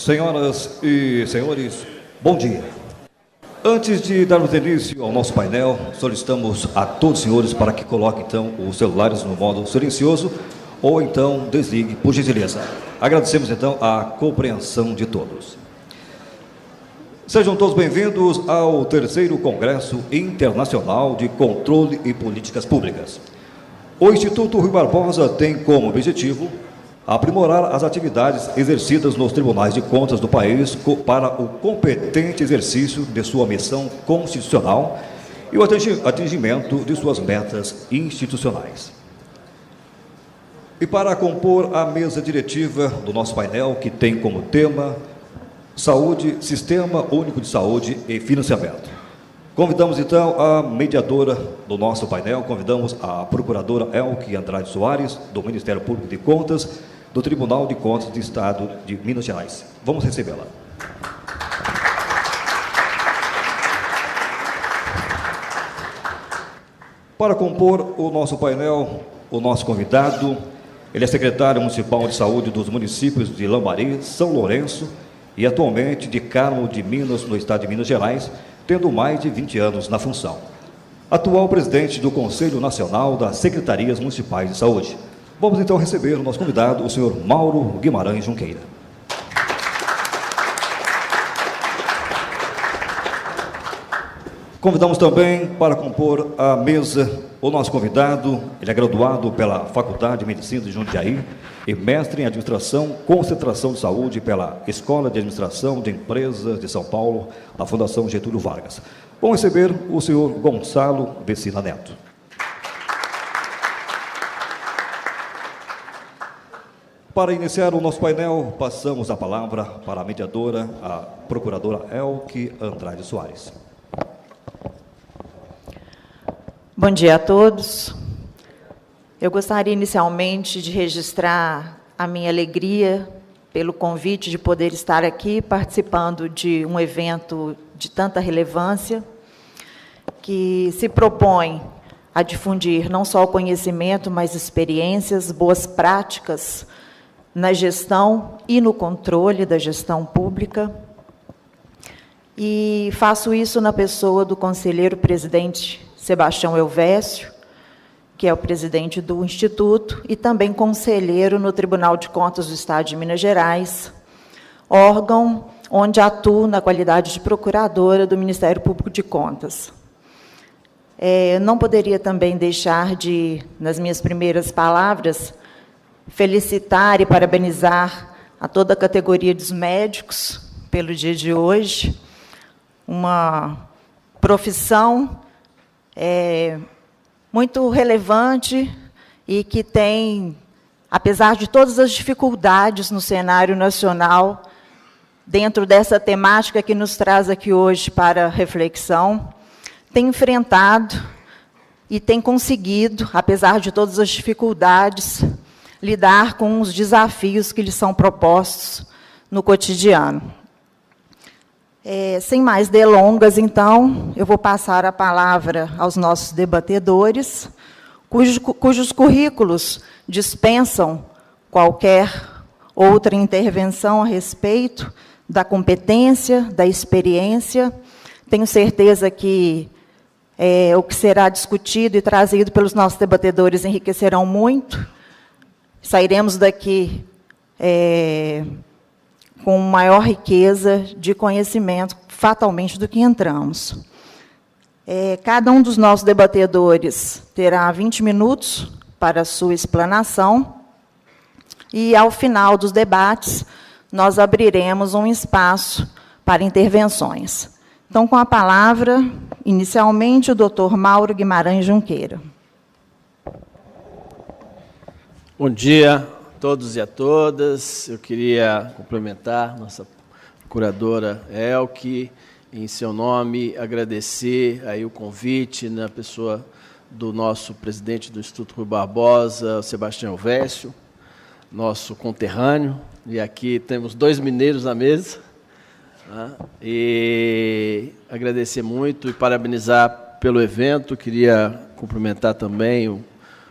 Senhoras e senhores, bom dia. Antes de darmos início ao nosso painel, solicitamos a todos os senhores para que coloquem, então, os celulares no modo silencioso ou, então, desligue, por gentileza. Agradecemos, então, a compreensão de todos. Sejam todos bem-vindos ao 3º Congresso Internacional de Controle e Políticas Públicas. O Instituto Rui Barbosa tem como objetivo aprimorar as atividades exercidas nos tribunais de contas do país para o competente exercício de sua missão constitucional e o atingimento de suas metas institucionais. E para compor a mesa diretiva do nosso painel, que tem como tema Saúde, Sistema Único de Saúde e Financiamento. Convidamos, então, a mediadora do nosso painel, convidamos a procuradora Elke Andrade Soares, do Ministério Público de Contas, do Tribunal de Contas do Estado de Minas Gerais. Vamos recebê-la. Para compor o nosso painel, o nosso convidado, ele é secretário municipal de saúde dos municípios de Lambari, São Lourenço e atualmente de Carmo de Minas, no estado de Minas Gerais, tendo mais de 20 anos na função. Atual presidente do Conselho Nacional das Secretarias Municipais de Saúde. Vamos então receber o nosso convidado, o senhor Mauro Guimarães Junqueira. Convidamos também para compor a mesa o nosso convidado, ele é graduado pela Faculdade de Medicina de Jundiaí e mestre em Administração, Concentração de Saúde pela Escola de Administração de Empresas de São Paulo, da Fundação Getúlio Vargas. Vamos receber o senhor Gonçalo Vecina Neto. Para iniciar o nosso painel, passamos a palavra para a mediadora, a procuradora Elke Andrade Soares. Bom dia a todos. Eu gostaria inicialmente de registrar a minha alegria pelo convite de poder estar aqui participando de um evento de tanta relevância que se propõe a difundir não só o conhecimento, mas experiências, boas práticas na gestão e no controle da gestão pública. E faço isso na pessoa do conselheiro presidente Sebastião Elvésio, que é o presidente do Instituto e também conselheiro no Tribunal de Contas do Estado de Minas Gerais, órgão onde atuo na qualidade de procuradora do Ministério Público de Contas. Não poderia também deixar de, nas minhas primeiras palavras, felicitar e parabenizar a toda a categoria dos médicos pelo dia de hoje, uma profissão muito relevante e que tem, apesar de todas as dificuldades no cenário nacional, dentro dessa temática que nos traz aqui hoje para reflexão, tem enfrentado e tem conseguido, apesar de todas as dificuldades, lidar com os desafios que lhes são propostos no cotidiano. Sem mais delongas, então, eu vou passar a palavra aos nossos debatedores, cujos currículos dispensam qualquer outra intervenção a respeito da competência, da experiência. Tenho certeza que o que será discutido e trazido pelos nossos debatedores enriquecerão muito. Sairemos daqui com maior riqueza de conhecimento, fatalmente, do que entramos. Cada um dos nossos debatedores terá 20 minutos para a sua explanação, e, ao final dos debates, nós abriremos um espaço para intervenções. Então, com a palavra, inicialmente, o doutor Mauro Guimarães Junqueira. Bom dia a todos e a todas. Eu queria cumprimentar nossa procuradora Elke, em seu nome, agradecer aí o convite na pessoa do nosso presidente do Instituto Rui Barbosa, Sebastião Elvésio, nosso conterrâneo, e aqui temos 2 mineiros na mesa, né? E agradecer muito e parabenizar pelo evento. Queria cumprimentar também o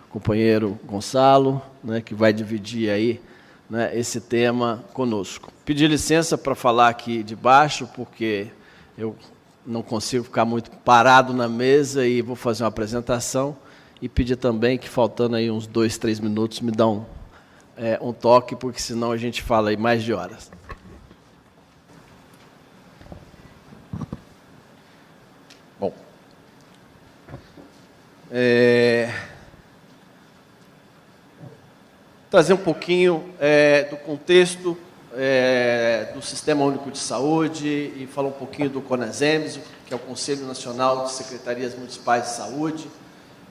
companheiro Gonçalo, né, que vai dividir aí né, esse tema conosco. Pedi licença para falar aqui de baixo, porque eu não consigo ficar muito parado na mesa e vou fazer uma apresentação, e pedir também que, faltando aí uns 2, 3 minutos, me dá um toque, porque senão a gente fala aí mais de horas. Bom, trazer um pouquinho do contexto do Sistema Único de Saúde e falar um pouquinho do CONASEMS, que é o Conselho Nacional de Secretarias Municipais de Saúde,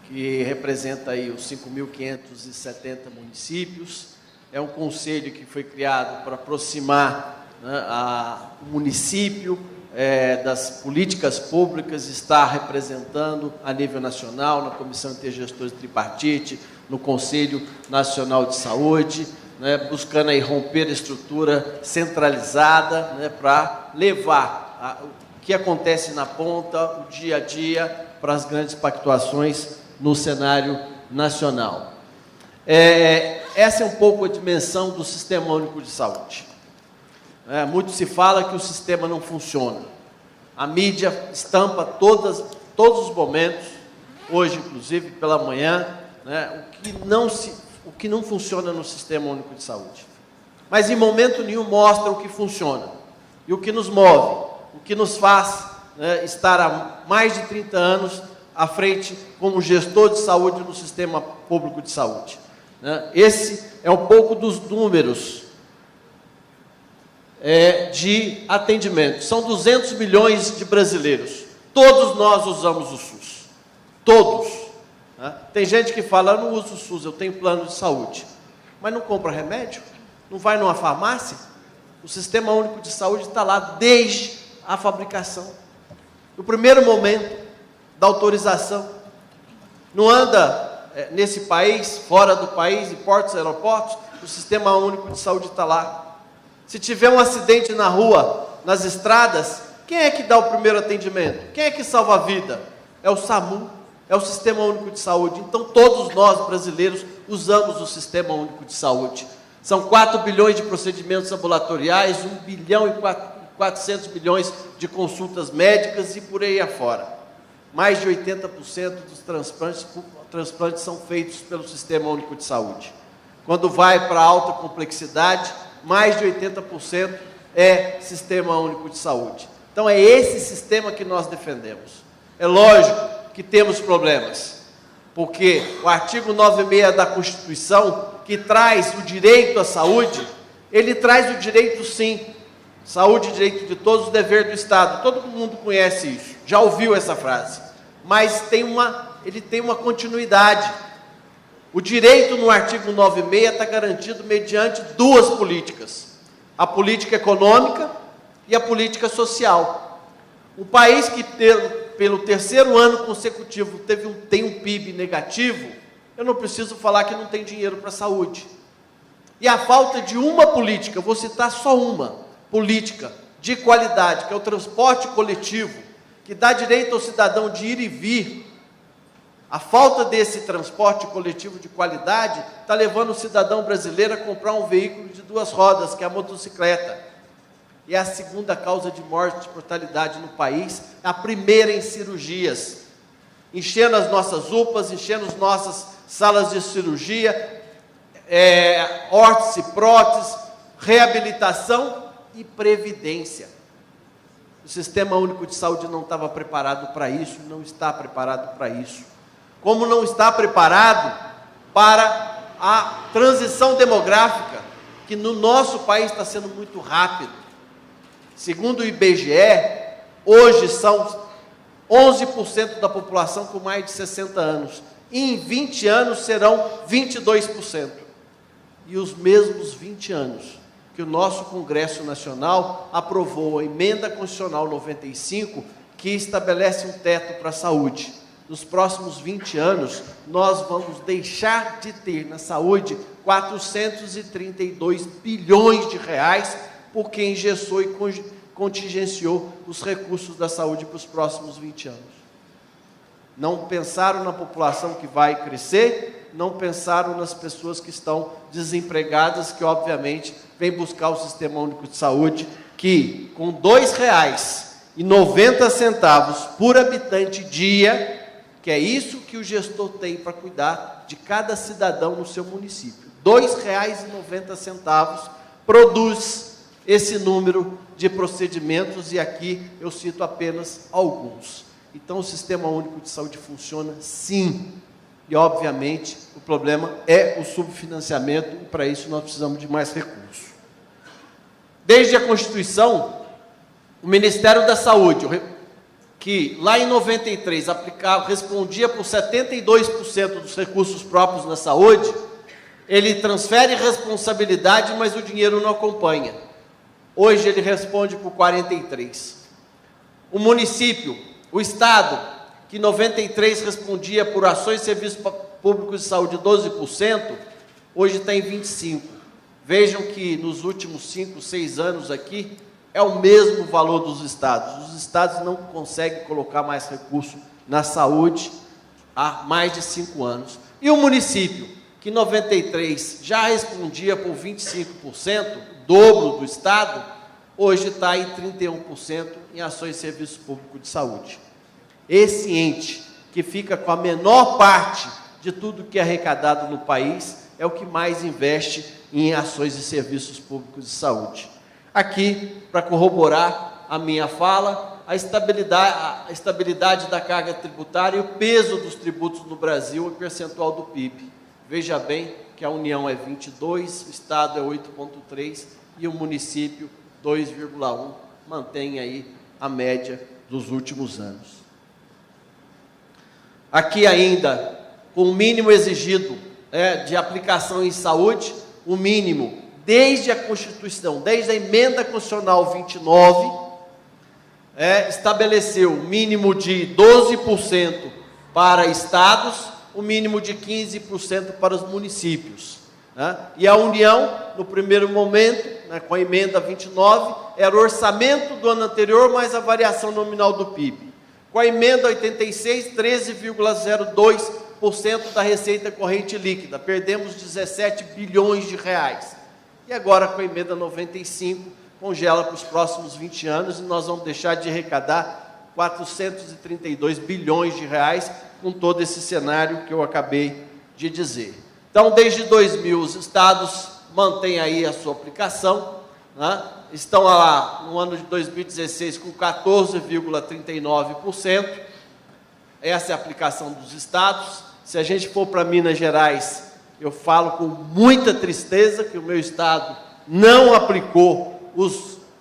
que representa aí os 5.570 municípios. É um conselho que foi criado para aproximar, né, o município das políticas públicas, estar representando a nível nacional, na Comissão Intergestores Tripartite, no Conselho Nacional de Saúde, né, buscando aí romper a estrutura centralizada, né, para levar o que acontece na ponta, o dia a dia, para as grandes pactuações no cenário nacional. Essa é um pouco a dimensão do Sistema Único de Saúde. Muito se fala que o sistema não funciona. A mídia estampa todos os momentos, hoje inclusive pela manhã, né, o que não funciona no Sistema Único de Saúde. Mas em momento nenhum mostra o que funciona. E o que nos move, o que nos faz, né, estar há mais de 30 anos à frente como gestor de saúde no Sistema Público de Saúde. Né? Esse é um pouco dos números de atendimento. São 200 milhões de brasileiros. Todos nós usamos o SUS. Todos. Né? Tem gente que fala, eu não uso o SUS, eu tenho plano de saúde. Mas não compra remédio? Não vai numa farmácia? O Sistema Único de Saúde está lá desde a fabricação. No primeiro momento da autorização. Não anda nesse país, fora do país, em portos, aeroportos, o Sistema Único de Saúde está lá. Se tiver um acidente na rua, nas estradas, quem é que dá o primeiro atendimento? Quem é que salva a vida? É o SAMU, é o Sistema Único de Saúde. Então, todos nós, brasileiros, usamos o Sistema Único de Saúde. São 4 bilhões de procedimentos ambulatoriais, 1 bilhão e 400 milhões de consultas médicas e por aí afora. Mais de 80% dos transplantes são feitos pelo Sistema Único de Saúde. Quando vai para alta complexidade, mais de 80% é Sistema Único de Saúde. Então, é esse sistema que nós defendemos. É lógico que temos problemas, porque o artigo 96 da Constituição, que traz o direito à saúde, ele traz o direito, sim, saúde, direito de todos, dever do Estado. Todo mundo conhece isso, já ouviu essa frase. Mas ele tem uma continuidade. O direito no artigo 96 está garantido mediante duas políticas. A política econômica e a política social. O país que, pelo terceiro ano consecutivo, tem um PIB negativo, eu não preciso falar que não tem dinheiro para a saúde. E a falta de uma política, vou citar só uma política de qualidade, que é o transporte coletivo, que dá direito ao cidadão de ir e vir. A falta desse transporte coletivo de qualidade está levando o cidadão brasileiro a comprar um veículo de 2 rodas, que é a motocicleta. E é a segunda causa de morte e mortalidade no país, a primeira em cirurgias. Enchendo as nossas UPAs, enchendo as nossas salas de cirurgia, órtese, prótese, reabilitação e previdência. O Sistema Único de Saúde não estava preparado para isso, não está preparado para isso. Como não está preparado para a transição demográfica, que no nosso país está sendo muito rápido. Segundo o IBGE, hoje são 11% da população com mais de 60 anos. E em 20 anos serão 22%. E os mesmos 20 anos que o nosso Congresso Nacional aprovou a Emenda Constitucional 95, que estabelece um teto para a saúde. Nos próximos 20 anos, nós vamos deixar de ter na saúde 432 bilhões de reais, porque engessou e contingenciou os recursos da saúde para os próximos 20 anos. Não pensaram na população que vai crescer, não pensaram nas pessoas que estão desempregadas, que obviamente vêm buscar o Sistema Único de Saúde, que com R$ 2,90 por habitante dia, que é isso que o gestor tem para cuidar de cada cidadão no seu município. R$ 2,90 produz esse número de procedimentos, e aqui eu cito apenas alguns. Então, o Sistema Único de Saúde funciona sim, e obviamente o problema é o subfinanciamento, e para isso nós precisamos de mais recursos. Desde a Constituição, o Ministério da Saúde, que lá em 93 respondia por 72% dos recursos próprios na saúde, ele transfere responsabilidade, mas o dinheiro não acompanha. Hoje ele responde por 43%. O município, o Estado, que em 93 respondia por ações e serviços públicos de saúde 12%, hoje está em 25%. Vejam que nos últimos 5, 6 anos aqui, é o mesmo valor dos estados. Os estados não conseguem colocar mais recurso na saúde há mais de 5 anos. E o município, que em 93 já respondia por 25%, o dobro do estado, hoje está em 31% em ações e serviços públicos de saúde. Esse ente, que fica com a menor parte de tudo que é arrecadado no país, é o que mais investe em ações e serviços públicos de saúde. Aqui, para corroborar a minha fala, a estabilidade da carga tributária e o peso dos tributos no Brasil, o percentual do PIB. Veja bem que a União é 22%, o Estado é 8,3% e o município 2,1%, mantém aí a média dos últimos anos. Aqui ainda, com o mínimo exigido de aplicação em saúde, o mínimo desde a Constituição, desde a Emenda Constitucional 29, estabeleceu o mínimo de 12% para estados, o mínimo de 15% para os municípios. E a União, no primeiro momento, com a Emenda 29, era o orçamento do ano anterior mais a variação nominal do PIB. Com a Emenda 86, 13,02% da receita corrente líquida. Perdemos 17 bilhões de reais. E agora, com a Emenda 95, congela para os próximos 20 anos e nós vamos deixar de arrecadar 432 bilhões de reais com todo esse cenário que eu acabei de dizer. Então, desde 2000, os estados mantêm aí a sua aplicação, estão lá no ano de 2016 com 14,39%, essa é a aplicação dos estados. Se a gente for para Minas Gerais, eu falo com muita tristeza que o meu estado não aplicou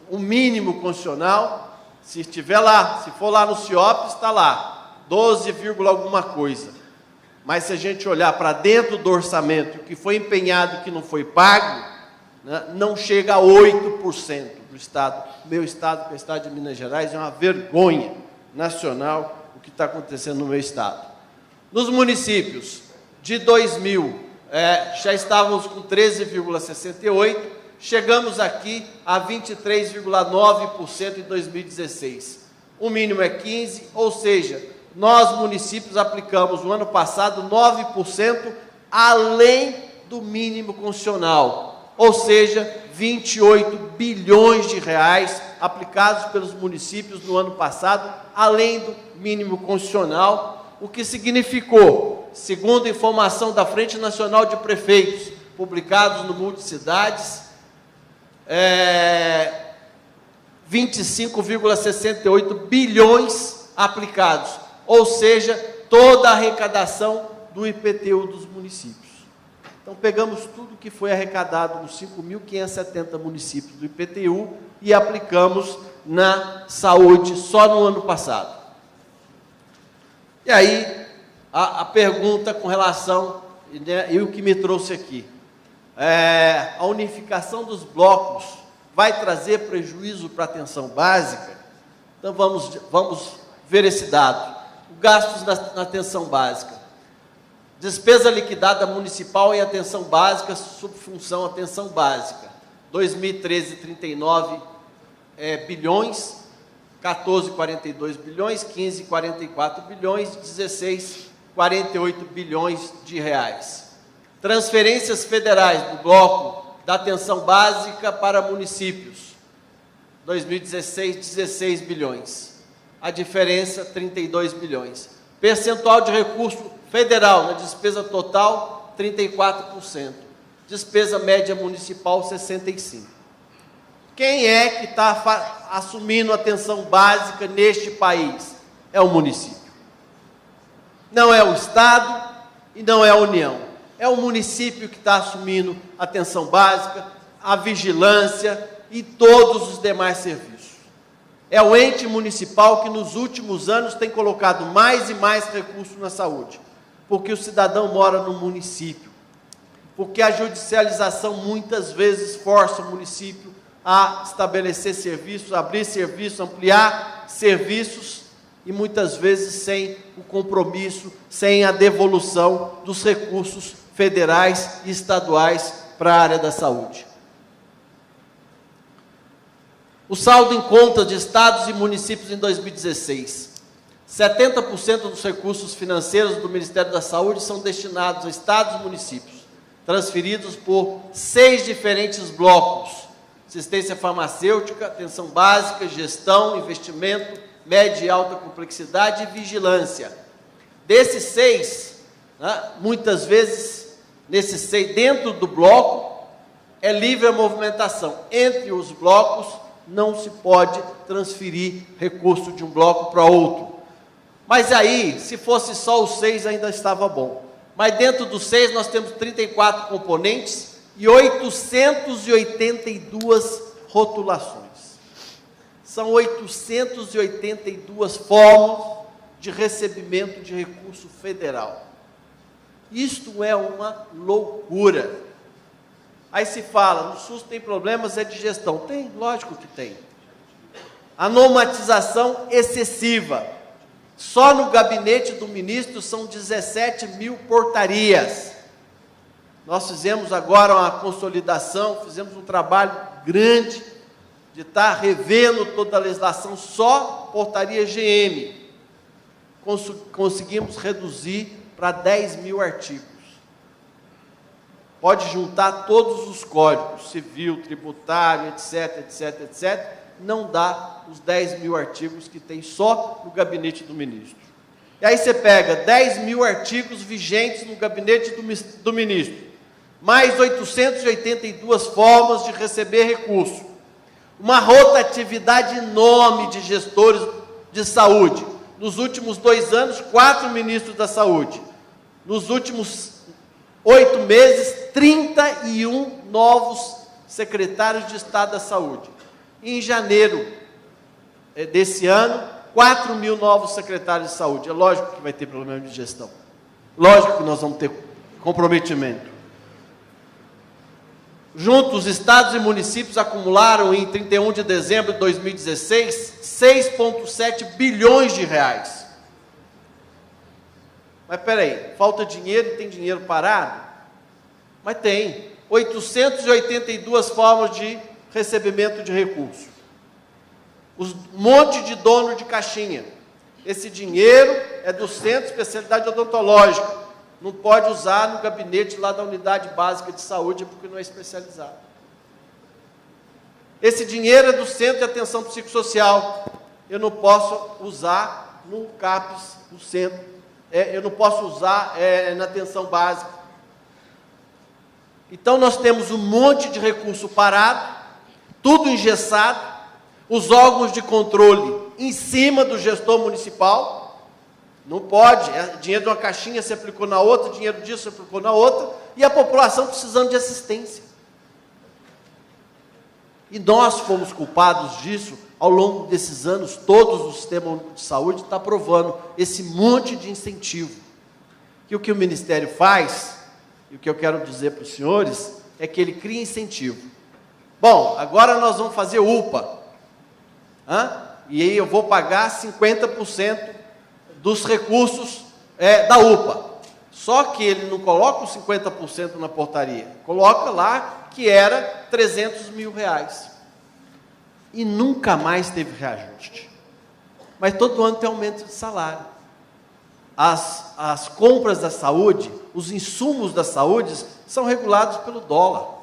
o mínimo constitucional. Se estiver lá, se for lá no CIOP, está lá, 12, alguma coisa. Mas se a gente olhar para dentro do orçamento, o que foi empenhado e que não foi pago, não chega a 8% do estado. Meu estado, que é o estado de Minas Gerais, é uma vergonha nacional o que está acontecendo no meu estado. Nos municípios de 2000, já estávamos com 13,68%, chegamos aqui a 23,9% em 2016. O mínimo é 15%, ou seja, nós municípios aplicamos no ano passado 9% além do mínimo constitucional, ou seja, 28 bilhões de reais aplicados pelos municípios no ano passado, além do mínimo constitucional, o que significou, segundo informação da Frente Nacional de Prefeitos, publicados no Multicidades, 25,68 bilhões aplicados, ou seja, toda a arrecadação do IPTU dos municípios. Então, pegamos tudo que foi arrecadado nos 5.570 municípios do IPTU e aplicamos na saúde só no ano passado. E aí, a pergunta com relação, e o que me trouxe aqui, a unificação dos blocos vai trazer prejuízo para a atenção básica? Então, vamos ver esse dado. Gastos na atenção básica. Despesa liquidada municipal em atenção básica, subfunção atenção básica. 2013, 39 bilhões, 14, 42 bilhões, 15, 44 bilhões, 16, 48 bilhões de reais. Transferências federais do bloco da atenção básica para municípios, 2016, 16 bilhões. A diferença, 32 bilhões. Percentual de recurso federal na despesa total, 34%. Despesa média municipal, 65%. Quem é que está assumindo a atenção básica neste país? É o município. Não é o Estado e não é a União. É o município que está assumindo a atenção básica, a vigilância e todos os demais serviços. É o ente municipal que nos últimos anos tem colocado mais e mais recursos na saúde, porque o cidadão mora no município, porque a judicialização muitas vezes força o município a estabelecer serviços, abrir serviços, ampliar serviços, e muitas vezes sem o compromisso, sem a devolução dos recursos federais e estaduais para a área da saúde. O saldo em conta de estados e municípios em 2016. 70% dos recursos financeiros do Ministério da Saúde são destinados a estados e municípios, transferidos por 6 diferentes blocos: assistência farmacêutica, atenção básica, gestão, investimento, média e alta complexidade e vigilância. Desses 6, muitas vezes, nesses 6, dentro do bloco, é livre a movimentação. Entre os blocos, não se pode transferir recurso de um bloco para outro. Mas aí, se fosse só os 6, ainda estava bom. Mas dentro dos 6, nós temos 34 componentes e 882 rotulações. São 882 formas de recebimento de recurso federal. Isto é uma loucura. Aí se fala, no SUS tem problemas, é de gestão. Tem, lógico que tem. A normatização excessiva. Só no gabinete do ministro são 17 mil portarias. Nós fizemos agora uma consolidação, fizemos um trabalho grande de estar revendo toda a legislação, só portaria GM. Conseguimos reduzir para 10 mil artigos. Pode juntar todos os códigos, civil, tributário, etc, etc, etc, não dá os 10 mil artigos que tem só no gabinete do ministro. E aí você pega 10 mil artigos vigentes no gabinete do ministro, mais 882 formas de receber recurso, uma rotatividade enorme de gestores de saúde. Nos últimos 2 anos, 4 ministros da saúde. Nos últimos 8 meses, 31 novos secretários de Estado da Saúde. Em janeiro desse ano, 4 mil novos secretários de saúde. É lógico que vai ter problema de gestão. Lógico que nós vamos ter comprometimento. Juntos, os estados e municípios acumularam em 31 de dezembro de 2016, 6,7 bilhões de reais. Mas espera aí, falta dinheiro e tem dinheiro parado? Mas tem. 882 formas de recebimento de recurso. Um monte de dono de caixinha. Esse dinheiro é do Centro de Especialidade Odontológica. Não pode usar no gabinete lá da Unidade Básica de Saúde, porque não é especializado. Esse dinheiro é do Centro de Atenção Psicossocial. Eu não posso usar no CAPES, no centro. Eu não posso usar na atenção básica. Então, nós temos um monte de recurso parado, tudo engessado, os órgãos de controle em cima do gestor municipal. Não pode, dinheiro de uma caixinha se aplicou na outra, dinheiro disso se aplicou na outra, e a população precisando de assistência. E nós fomos culpados disso ao longo desses anos. Todos o Sistema Único de Saúde está aprovando esse monte de incentivo. E o que o Ministério faz, e o que eu quero dizer para os senhores, é que ele cria incentivo. Bom, agora nós vamos fazer UPA. E aí eu vou pagar 50% dos recursos da UPA. Só que ele não coloca os 50% na portaria, coloca lá que era 300 mil reais. E nunca mais teve reajuste. Mas todo ano tem aumento de salário. as compras da saúde, os insumos da saúde, são regulados pelo dólar.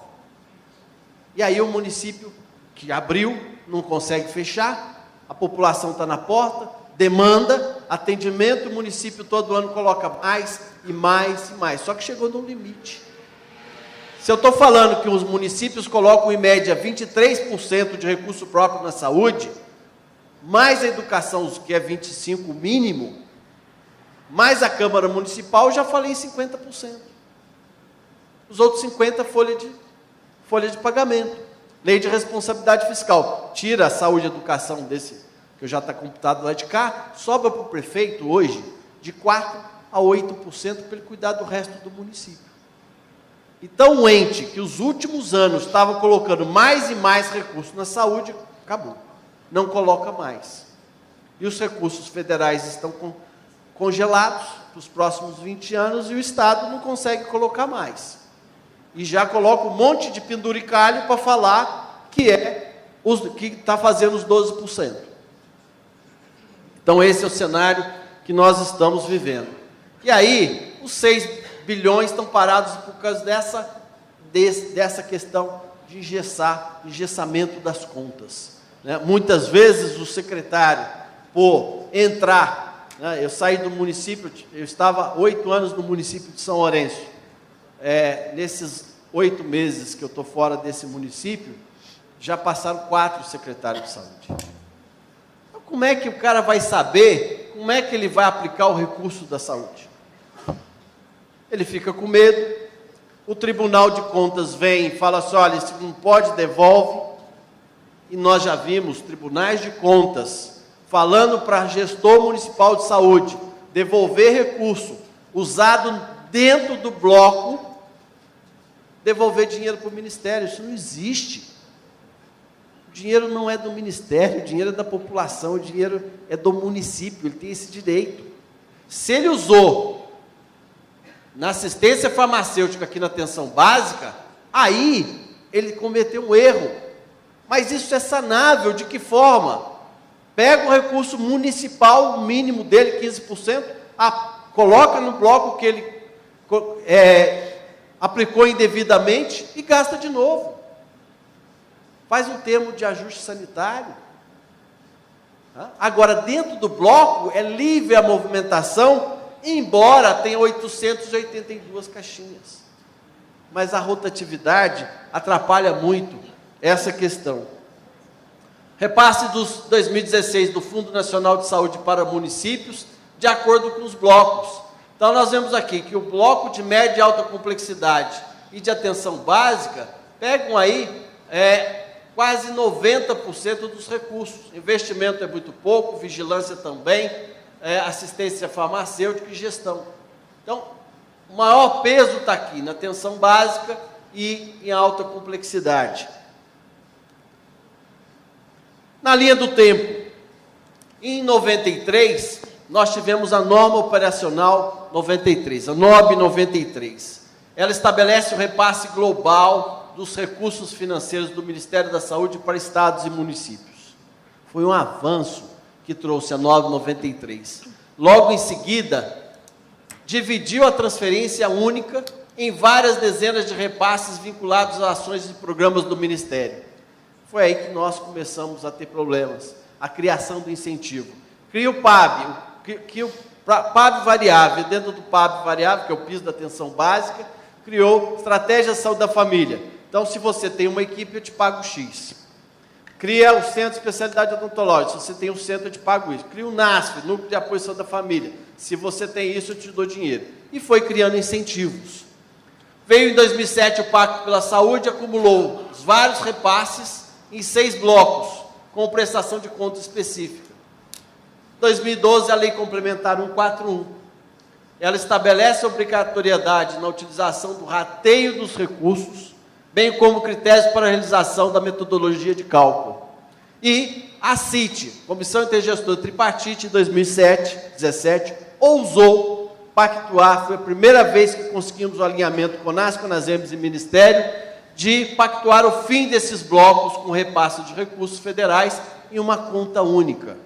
E aí o município que abriu, não consegue fechar, a população está na porta, demanda atendimento, o município todo ano coloca mais e mais e mais, só que chegou num limite. Se eu estou falando que os municípios colocam em média 23% de recurso próprio na saúde, mais a educação, que é 25% mínimo, mais a Câmara Municipal, eu já falei em 50%. Os outros 50% folha de pagamento. Lei de responsabilidade fiscal. Tira a saúde e a educação desse, que já está computado lá de cá, sobra para o prefeito hoje de 4% a 8% para ele cuidar do resto do município. Então, o ente que os últimos anos estava colocando mais e mais recursos na saúde, acabou. Não coloca mais. E os recursos federais estão congelados para os próximos 20 anos e o Estado não consegue colocar mais. E já coloca um monte de penduricalho para falar que está fazendo os 12%. Então, esse é o cenário que nós estamos vivendo. E aí, os 6 bilhões estão parados por causa dessa questão de engessamento das contas. Né? Muitas vezes o secretário, por entrar, né? Eu saí do município, eu estava 8 anos no município de São Lourenço. Nesses 8 meses que eu estou fora desse município, já passaram 4 secretários de saúde. Então, como é que o cara vai saber como é que ele vai aplicar o recurso da saúde? Ele fica com medo, o Tribunal de Contas vem e fala assim, olha, se não pode, devolve. E nós já vimos tribunais de contas falando para gestor municipal de saúde devolver recurso usado dentro do bloco, devolver dinheiro para o Ministério. Isso não existe. O dinheiro não é do Ministério, o dinheiro é da população, o dinheiro é do município, ele tem esse direito. Se ele usou na assistência farmacêutica aqui na atenção básica, aí ele cometeu um erro. Mas isso é sanável, de que forma? Pega o recurso municipal, o mínimo dele, 15%, coloca no bloco que ele aplicou indevidamente e gasta de novo. Faz um termo de ajuste sanitário. Agora, dentro do bloco, é livre a movimentação, embora tenha 882 caixinhas. Mas a rotatividade atrapalha muito essa questão. Repasse dos 2016 do Fundo Nacional de Saúde para municípios, de acordo com os blocos. Então, nós vemos aqui que o bloco de média e alta complexidade e de atenção básica pegam aí quase 90% dos recursos. Investimento é muito pouco, vigilância também, assistência farmacêutica e gestão. Então, o maior peso está aqui na atenção básica e em alta complexidade. Na linha do tempo, em 93, nós tivemos a norma operacional 93, a NOB 93. Ela estabelece o repasse global dos recursos financeiros do Ministério da Saúde para estados e municípios. Foi um avanço que trouxe a NOB 93. Logo em seguida, dividiu a transferência única em várias dezenas de repasses vinculados a ações e programas do Ministério. Foi aí que nós começamos a ter problemas. A criação do incentivo. Cria o PAB, o PAB variável. Dentro do PAB variável, que é o piso da atenção básica, criou Estratégia de Saúde da Família. Então, se você tem uma equipe, eu te pago X. Cria o Centro de Especialidade Odontológica. Se você tem um centro, eu te pago isso. Cria o NASF, Núcleo de Apoio à Saúde da Família. Se você tem isso, eu te dou dinheiro. E foi criando incentivos. Veio em 2007 o Pacto pela Saúde, acumulou os vários repasses em 6 blocos, com prestação de conta específica. Em 2012, a Lei Complementar 141. Ela estabelece a obrigatoriedade na utilização do rateio dos recursos, bem como critérios para a realização da metodologia de cálculo. E a CIT, Comissão Intergestora Tripartite, em 2017, ousou pactuar, foi a primeira vez que conseguimos o alinhamento com CONAS, CONASEMES e Ministério, de pactuar o fim desses blocos com repasse de recursos federais em uma conta única.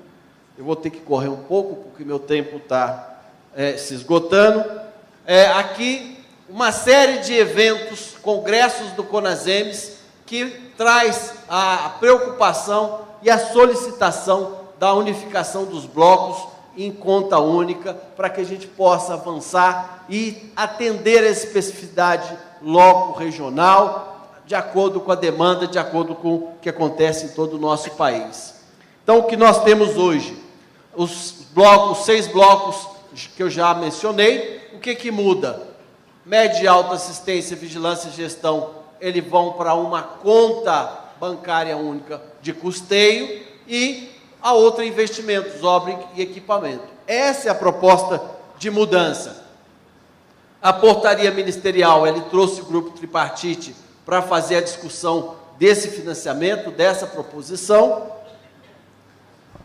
Eu vou ter que correr um pouco, porque meu tempo está se esgotando. Aqui, uma série de eventos, congressos do CONASEMES, que traz a preocupação e a solicitação da unificação dos blocos em conta única, para que a gente possa avançar e atender a especificidade loco-regional, de acordo com a demanda, de acordo com o que acontece em todo o nosso país. Então, o que nós temos hoje? Os blocos, 6 blocos que eu já mencionei. O que muda? Média e alta assistência, vigilância e gestão, eles vão para uma conta bancária única de custeio, e a outra investimentos, obra e equipamento. Essa é a proposta de mudança. A portaria ministerial, ele trouxe o grupo tripartite para fazer a discussão desse financiamento, dessa proposição.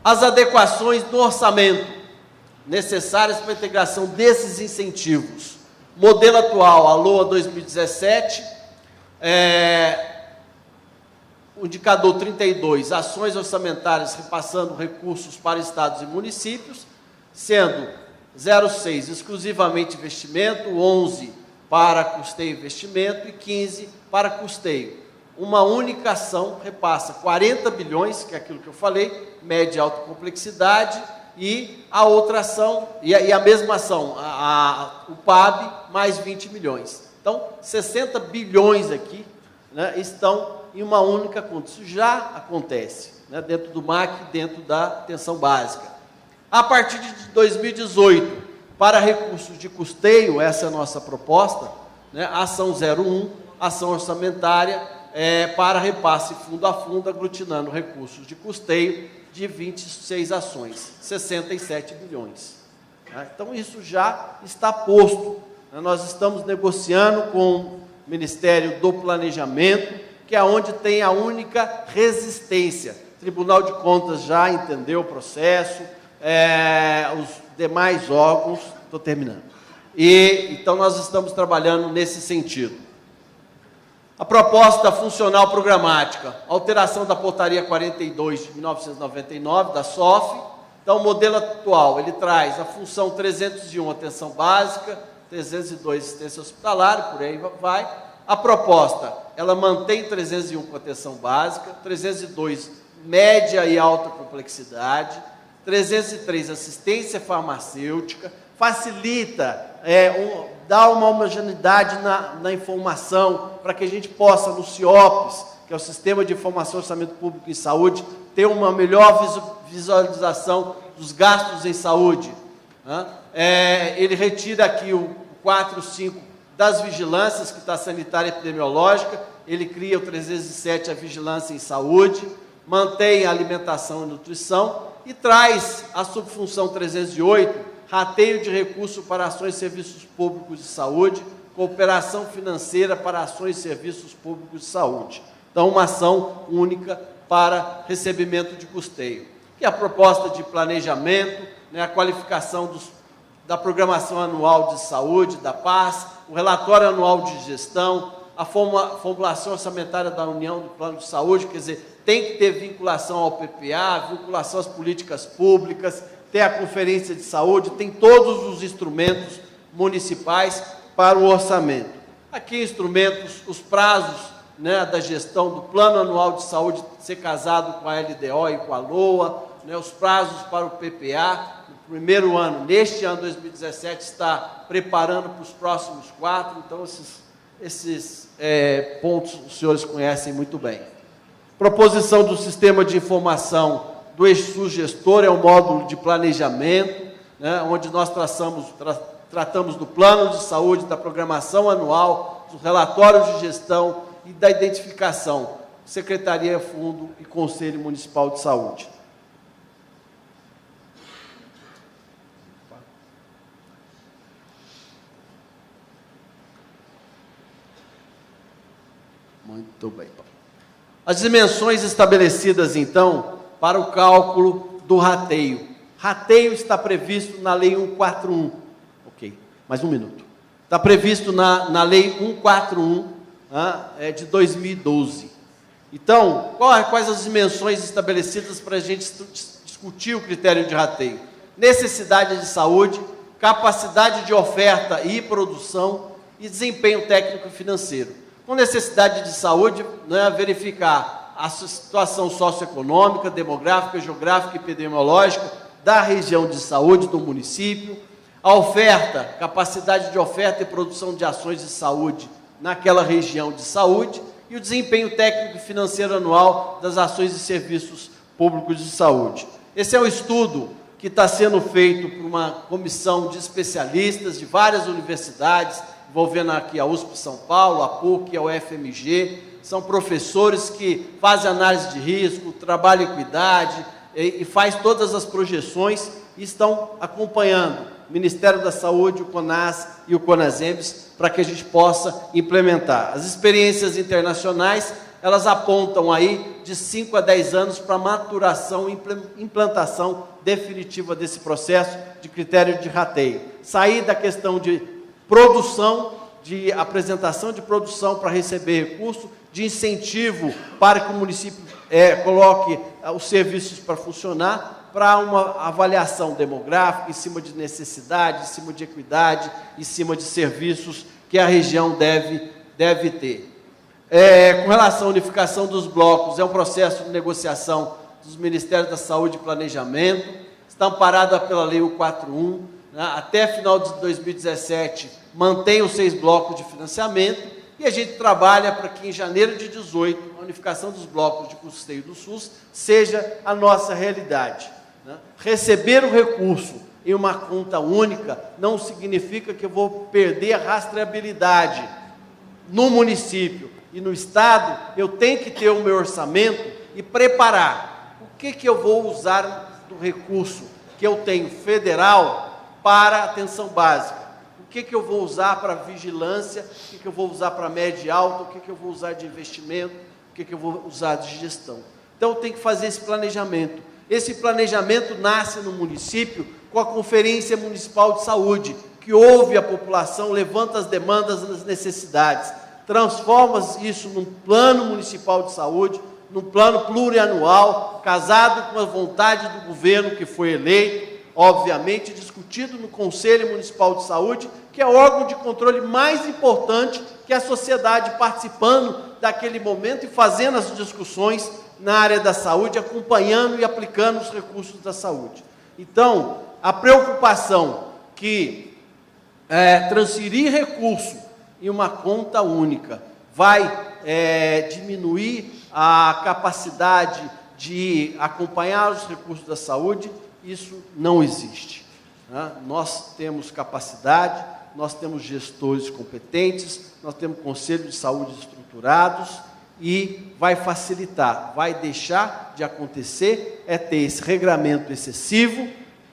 As adequações do orçamento necessárias para a integração desses incentivos. Modelo atual, a LOA 2017, o indicador 32, ações orçamentárias repassando recursos para estados e municípios, sendo 0,6 exclusivamente investimento, 11 para custeio e investimento e 15 para custeio. Uma única ação repassa 40 bilhões, que é aquilo que eu falei, média e alta complexidade, e a outra ação, e a mesma ação, o PAB, mais 20 milhões. Então, 60 bilhões aqui, né, estão em uma única conta. Isso já acontece, né, dentro do MAC, dentro da atenção básica. A partir de 2018, para recursos de custeio, essa é a nossa proposta, né, ação 01, ação orçamentária, para repasse fundo a fundo, aglutinando recursos de custeio de 26 ações, 67 bilhões. Né? Então, isso já está posto. Né? Nós estamos negociando com o Ministério do Planejamento, que é onde tem a única resistência. O Tribunal de Contas já entendeu o processo, os demais órgãos, estou terminando. Então, nós estamos trabalhando nesse sentido. A proposta funcional programática, alteração da portaria 42 de 1999, da SOF. Então, o modelo atual, ele traz a função 301, atenção básica, 302, assistência hospitalar, por aí vai. A proposta, ela mantém 301 com atenção básica, 302, média e alta complexidade, 303, assistência farmacêutica, facilita, dá uma homogeneidade na informação, para que a gente possa, no CIOPS, que é o Sistema de Informação e Orçamento Público em Saúde, ter uma melhor visualização dos gastos em saúde. Né? Ele retira aqui o 4, 5 das vigilâncias, que está sanitária e epidemiológica, ele cria o 307, a vigilância em saúde, mantém a alimentação e nutrição, e traz a subfunção 308, rateio de recursos para ações e serviços públicos de saúde, cooperação financeira para ações e serviços públicos de saúde. Então, uma ação única para recebimento de custeio. Que é a proposta de planejamento, né, a qualificação da programação anual de saúde, da PAS, o relatório anual de gestão, a formulação orçamentária da União do Plano de Saúde, quer dizer, tem que ter vinculação ao PPA, vinculação às políticas públicas, tem a Conferência de Saúde, tem todos os instrumentos municipais para o orçamento. Aqui, instrumentos, os prazos, né, da gestão do Plano Anual de Saúde ser casado com a LDO e com a LOA, né, os prazos para o PPA, no primeiro ano, neste ano 2017, está preparando para os próximos 4, então esses pontos os senhores conhecem muito bem. Proposição do Sistema de Informação do Eixo Gestor, é um módulo de planejamento, né, onde nós tratamos do plano de saúde, da programação anual, dos relatórios de gestão e da identificação, Secretaria, Fundo e Conselho Municipal de Saúde. Muito bem. As dimensões estabelecidas, então, para o cálculo do rateio. Rateio está previsto na Lei 141. Ok, mais um minuto. Está previsto na Lei 141, de 2012. Então, quais as dimensões estabelecidas para a gente discutir o critério de rateio? Necessidade de saúde, capacidade de oferta e produção e desempenho técnico e financeiro. Com necessidade de saúde, né, verificar a situação socioeconômica, demográfica, geográfica e epidemiológica da região de saúde do município, a oferta, capacidade de oferta e produção de ações de saúde naquela região de saúde e o desempenho técnico e financeiro anual das ações e serviços públicos de saúde. Esse é um estudo que está sendo feito por uma comissão de especialistas de várias universidades, envolvendo aqui a USP São Paulo, a PUC, a UFMG, são professores que fazem análise de risco, trabalham equidade e faz todas as projeções e estão acompanhando o Ministério da Saúde, o CONAS e o CONASEMES para que a gente possa implementar. As experiências internacionais, elas apontam aí de 5 a 10 anos para maturação e implantação definitiva desse processo de critério de rateio. Sair da questão de produção, de apresentação de produção para receber recurso, de incentivo para que o município coloque os serviços para funcionar, para uma avaliação demográfica em cima de necessidade, em cima de equidade, em cima de serviços que a região deve ter. Com relação à unificação dos blocos, é um processo de negociação dos Ministérios da Saúde e Planejamento, está amparada pela Lei 141, né? Até final de 2017 mantém os 6 blocos de financiamento e a gente trabalha para que em janeiro de 2018 a unificação dos blocos de custeio do SUS seja a nossa realidade, né? Receber o recurso em uma conta única não significa que eu vou perder a rastreabilidade no município e no Estado. Eu tenho que ter o meu orçamento e preparar o que eu vou usar do recurso que eu tenho federal para a atenção básica, o que eu vou usar para vigilância, o que eu vou usar para média e alta, o que eu vou usar de investimento, o que eu vou usar de gestão. Então, eu tenho que fazer esse planejamento. Esse planejamento nasce no município com a Conferência Municipal de Saúde, que ouve a população, levanta as demandas, as necessidades, transforma isso num plano municipal de saúde, num plano plurianual, casado com a vontade do governo que foi eleito, obviamente discutido no Conselho Municipal de Saúde, que é o órgão de controle mais importante que a sociedade participando daquele momento e fazendo as discussões na área da saúde, acompanhando e aplicando os recursos da saúde. Então, a preocupação que transferir recurso em uma conta única vai diminuir a capacidade de acompanhar os recursos da saúde, isso não existe, né? Nós temos capacidade, nós temos gestores competentes, nós temos conselhos de saúde estruturados e vai facilitar, vai deixar de acontecer, ter esse regramento excessivo,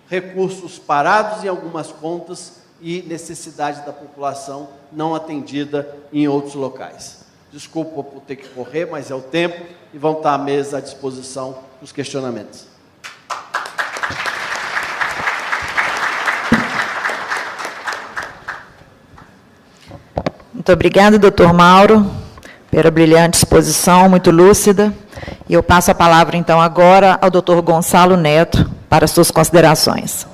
recursos parados em algumas contas e necessidade da população não atendida em outros locais. Desculpa por ter que correr, mas é o tempo e vão estar à mesa à disposição dos questionamentos. Muito obrigada, doutor Mauro, pela brilhante exposição, muito lúcida. E eu passo a palavra, então, agora ao doutor Gonçalo Neto, para suas considerações.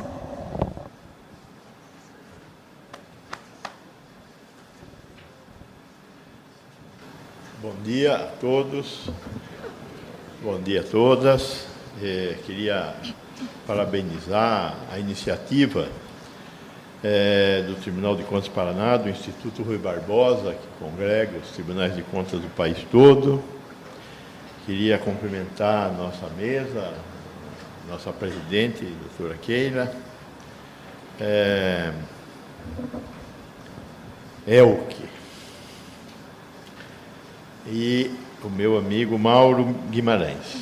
Bom dia a todos, bom dia a todas. Queria parabenizar a iniciativa do Tribunal de Contas do Paraná, do Instituto Rui Barbosa, que congrega os tribunais de contas do país todo. Queria cumprimentar a nossa mesa, nossa presidente, doutora Keila, Elke, e o meu amigo Mauro Guimarães.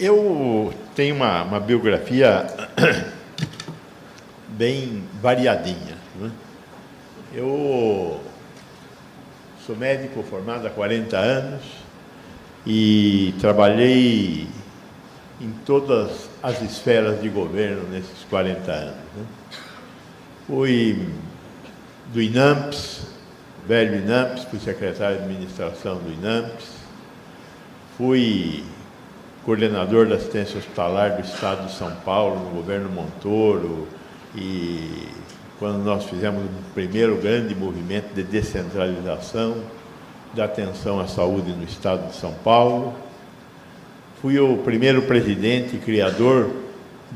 Eu tenho uma biografia bem variadinha, né? Eu sou médico formado há 40 anos e trabalhei em todas as esferas de governo nesses 40 anos, né? Fui do INAMPS, velho INAMPS, fui secretário de administração do INAMPS, fui coordenador da assistência hospitalar do Estado de São Paulo, no governo Montoro, e quando nós fizemos o primeiro grande movimento de descentralização da atenção à saúde no Estado de São Paulo. Fui o primeiro presidente e criador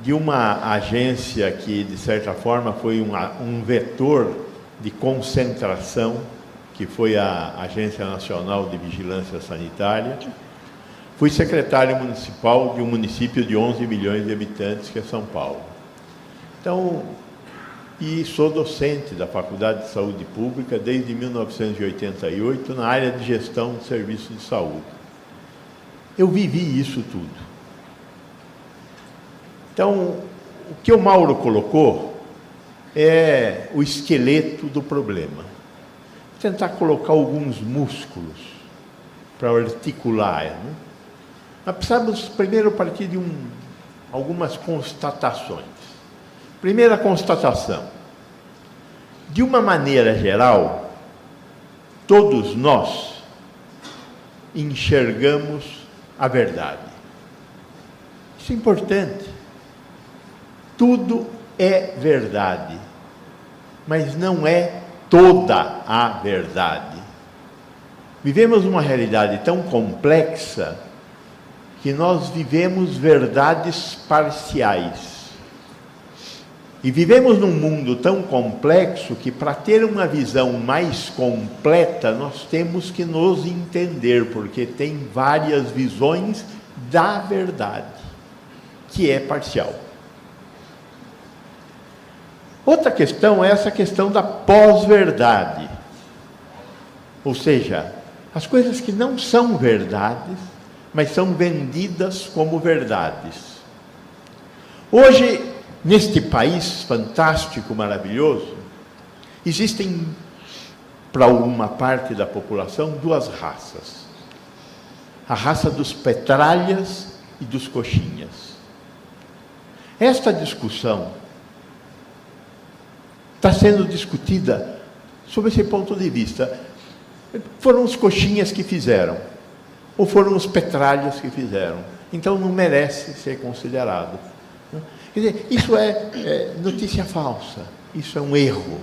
de uma agência que, de certa forma, foi um vetor de concentração, que foi a Agência Nacional de Vigilância Sanitária. Fui secretário municipal de um município de 11 milhões de habitantes, que é São Paulo. Então, e sou docente da Faculdade de Saúde Pública desde 1988 na área de gestão de serviços de saúde. Eu vivi isso tudo. Então, o que o Mauro colocou é o esqueleto do problema. Vou tentar colocar alguns músculos para articular, né? Nós precisamos primeiro partir de algumas constatações. Primeira constatação: de uma maneira geral, todos nós enxergamos a verdade. Isso é importante. Tudo é verdade, mas não é toda a verdade. Vivemos uma realidade tão complexa que nós vivemos verdades parciais. E vivemos num mundo tão complexo que, para ter uma visão mais completa, nós temos que nos entender, porque tem várias visões da verdade, que é parcial. Outra questão é essa questão da pós-verdade. Ou seja, as coisas que não são verdades, mas são vendidas como verdades. Hoje, neste país fantástico, maravilhoso, existem, para uma parte da população, duas raças. A raça dos petralhas e dos coxinhas. Esta discussão está sendo discutida sob esse ponto de vista. Foram os coxinhas que fizeram, ou foram os petralhas que fizeram. Então não merece ser considerado. Quer dizer, isso é notícia falsa, isso é um erro.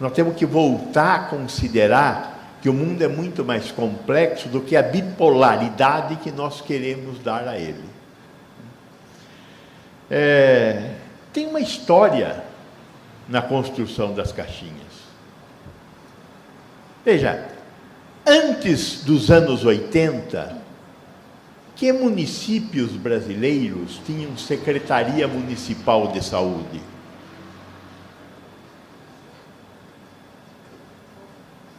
Nós temos que voltar a considerar que o mundo é muito mais complexo do que a bipolaridade que nós queremos dar a ele. Tem uma história na construção das caixinhas. Veja, antes dos anos 80, que municípios brasileiros tinham Secretaria Municipal de Saúde?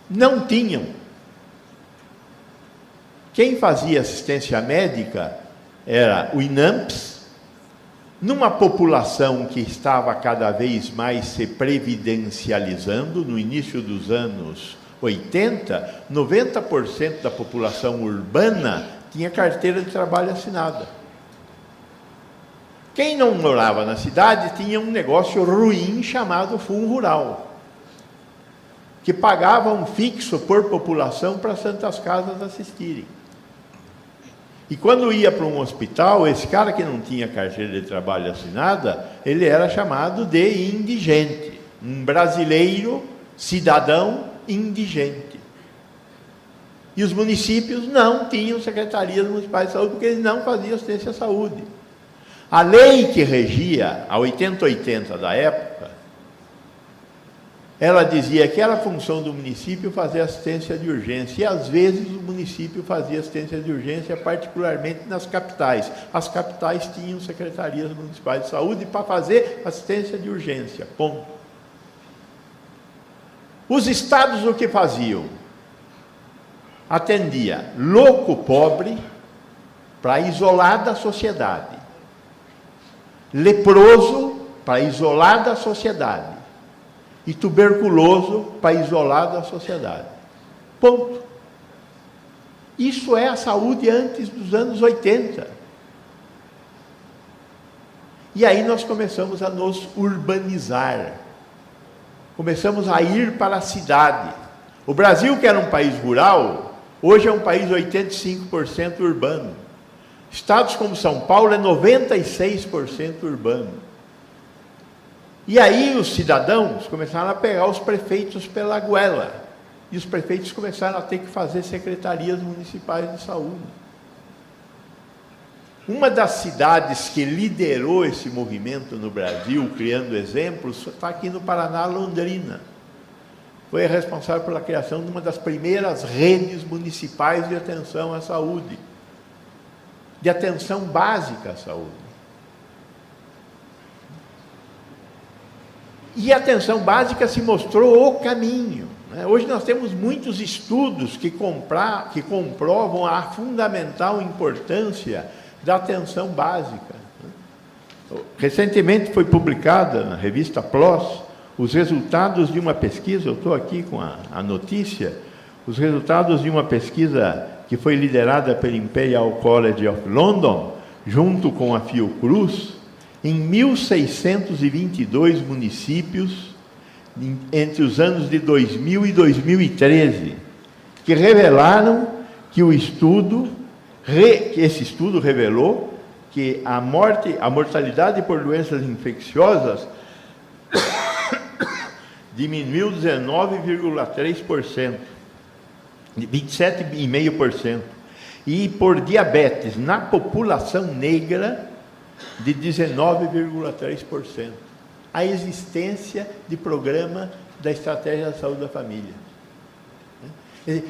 Não tinham. Quem fazia assistência médica era o INAMPS, numa população que estava cada vez mais se previdencializando. No início dos anos 80, 90% da população urbana tinha carteira de trabalho assinada. Quem não morava na cidade tinha um negócio ruim chamado Fundo Rural, que pagava um fixo por população para santas casas assistirem. E quando ia para um hospital, esse cara que não tinha carteira de trabalho assinada, ele era chamado de indigente, um brasileiro, cidadão indigente. E os municípios não tinham secretarias municipais de saúde, porque eles não faziam assistência à saúde. A lei que regia a 8080 da época, ela dizia que era a função do município fazer assistência de urgência, e às vezes o município fazia assistência de urgência, particularmente nas capitais. As capitais tinham secretarias municipais de saúde para fazer assistência de urgência, ponto. Os estados o que faziam? Atendia louco pobre para isolar da sociedade, leproso para isolar da sociedade, e tuberculoso para isolar da sociedade. Ponto. Isso é a saúde antes dos anos 80. E aí nós começamos a nos urbanizar. Começamos a ir para a cidade. O Brasil, que era um país rural, hoje é um país 85% urbano. Estados como São Paulo é 96% urbano. E aí os cidadãos começaram a pegar os prefeitos pela goela. E os prefeitos começaram a ter que fazer secretarias municipais de saúde. Uma das cidades que liderou esse movimento no Brasil, criando exemplos, está aqui no Paraná, Londrina. Foi a responsável pela criação de uma das primeiras redes municipais de atenção à saúde, de atenção básica à saúde. E a atenção básica se mostrou o caminho. Hoje nós temos muitos estudos que comprovam a fundamental importância da atenção básica. Recentemente foi publicada na revista PLOS os resultados de uma pesquisa, eu estou aqui com a notícia, os resultados de uma pesquisa que foi liderada pelo Imperial College of London, junto com a Fiocruz, em 1.622 municípios, entre os anos de 2000 e 2013, que revelaram que esse estudo revelou que a mortalidade por doenças infecciosas diminuiu 19,3%, 27,5%, e por diabetes na população negra de 19,3%. A existência de programa da Estratégia da Saúde da Família.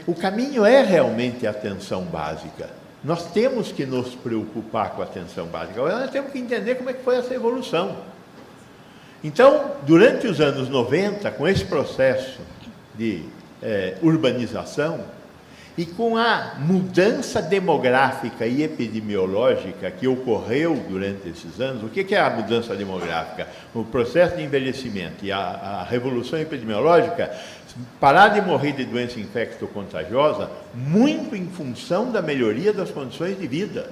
O caminho é realmente a atenção básica. Nós temos que nos preocupar com a atenção básica. Agora nós temos que entender como é que foi essa evolução. Então, durante os anos 90, com esse processo de urbanização, e com a mudança demográfica e epidemiológica que ocorreu durante esses anos, o que é a mudança demográfica? O processo de envelhecimento e a revolução epidemiológica, parar de morrer de doença infecto-contagiosa, muito em função da melhoria das condições de vida.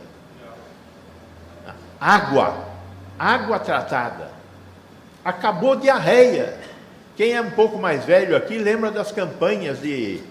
Água tratada. Acabou diarreia. Quem é um pouco mais velho aqui lembra das campanhas de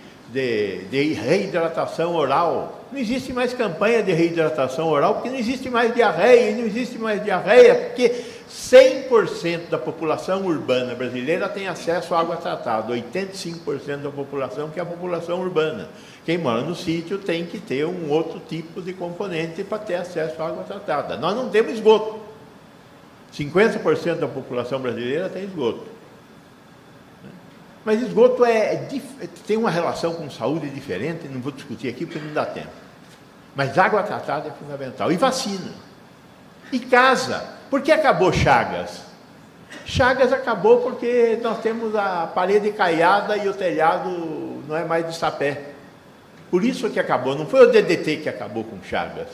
reidratação oral. Não existe mais campanha de reidratação oral, porque não existe mais diarreia, e não existe mais diarreia, porque 100% da população urbana brasileira tem acesso à água tratada, 85% da população que é a população urbana. Quem mora no sítio tem que ter um outro tipo de componente para ter acesso à água tratada. Nós não temos esgoto. 50% da população brasileira tem esgoto. Mas esgoto tem uma relação com saúde diferente, não vou discutir aqui porque não dá tempo. Mas água tratada é fundamental. E vacina. E casa. Por que acabou Chagas? Chagas acabou porque nós temos a parede caiada e o telhado não é mais de sapé. Por isso que acabou. Não foi o DDT que acabou com Chagas.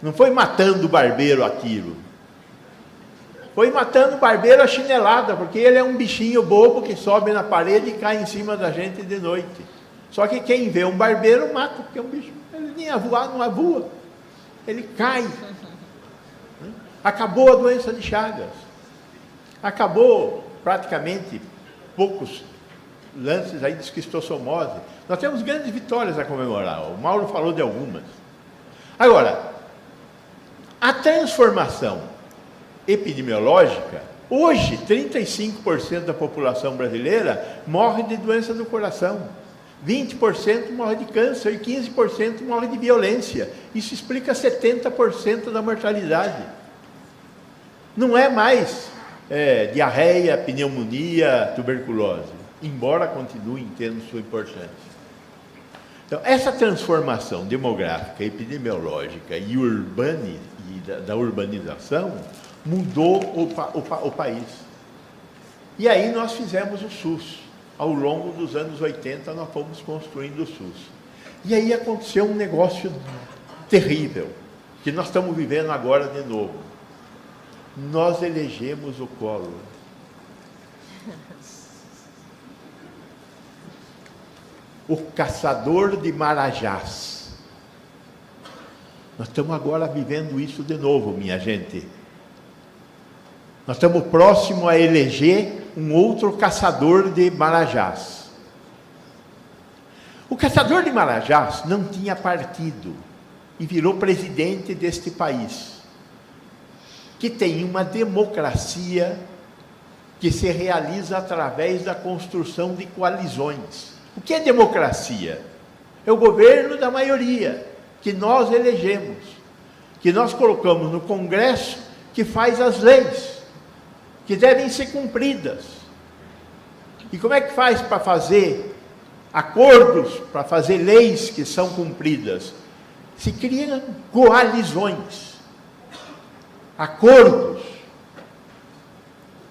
Não foi matando o barbeiro aquilo. Foi matando o barbeiro a chinelada, porque ele é um bichinho bobo que sobe na parede e cai em cima da gente de noite. Só que quem vê um barbeiro mata, porque é um bicho. Ele nem a voar, não voa. Ele cai. Acabou a doença de Chagas. Acabou praticamente poucos lances aí de esquistossomose. Nós temos grandes vitórias a comemorar. O Mauro falou de algumas. Agora, a transformação epidemiológica, hoje 35% da população brasileira morre de doença do coração, 20% morre de câncer e 15% morre de violência. Isso explica 70% da mortalidade. Não é mais diarreia, pneumonia, tuberculose, embora continuem tendo sua importância. Então, essa transformação demográfica, epidemiológica e da urbanização mudou o país. E aí nós fizemos o SUS. Ao longo dos anos 80 nós fomos construindo o SUS. E aí aconteceu um negócio terrível, que nós estamos vivendo agora de novo. Nós elegemos o Collor. O caçador de marajás. Nós estamos agora vivendo isso de novo, minha gente. Nós estamos próximos a eleger um outro caçador de marajás. O caçador de marajás não tinha partido. e virou presidente deste país, que tem uma democracia que se realiza através da construção de coalizões. O que é democracia? É o governo da maioria, que nós elegemos, que nós colocamos no Congresso, que faz as leis, que devem ser cumpridas. E como é que faz para fazer acordos, para fazer leis que são cumpridas? Se criam coalizões, acordos.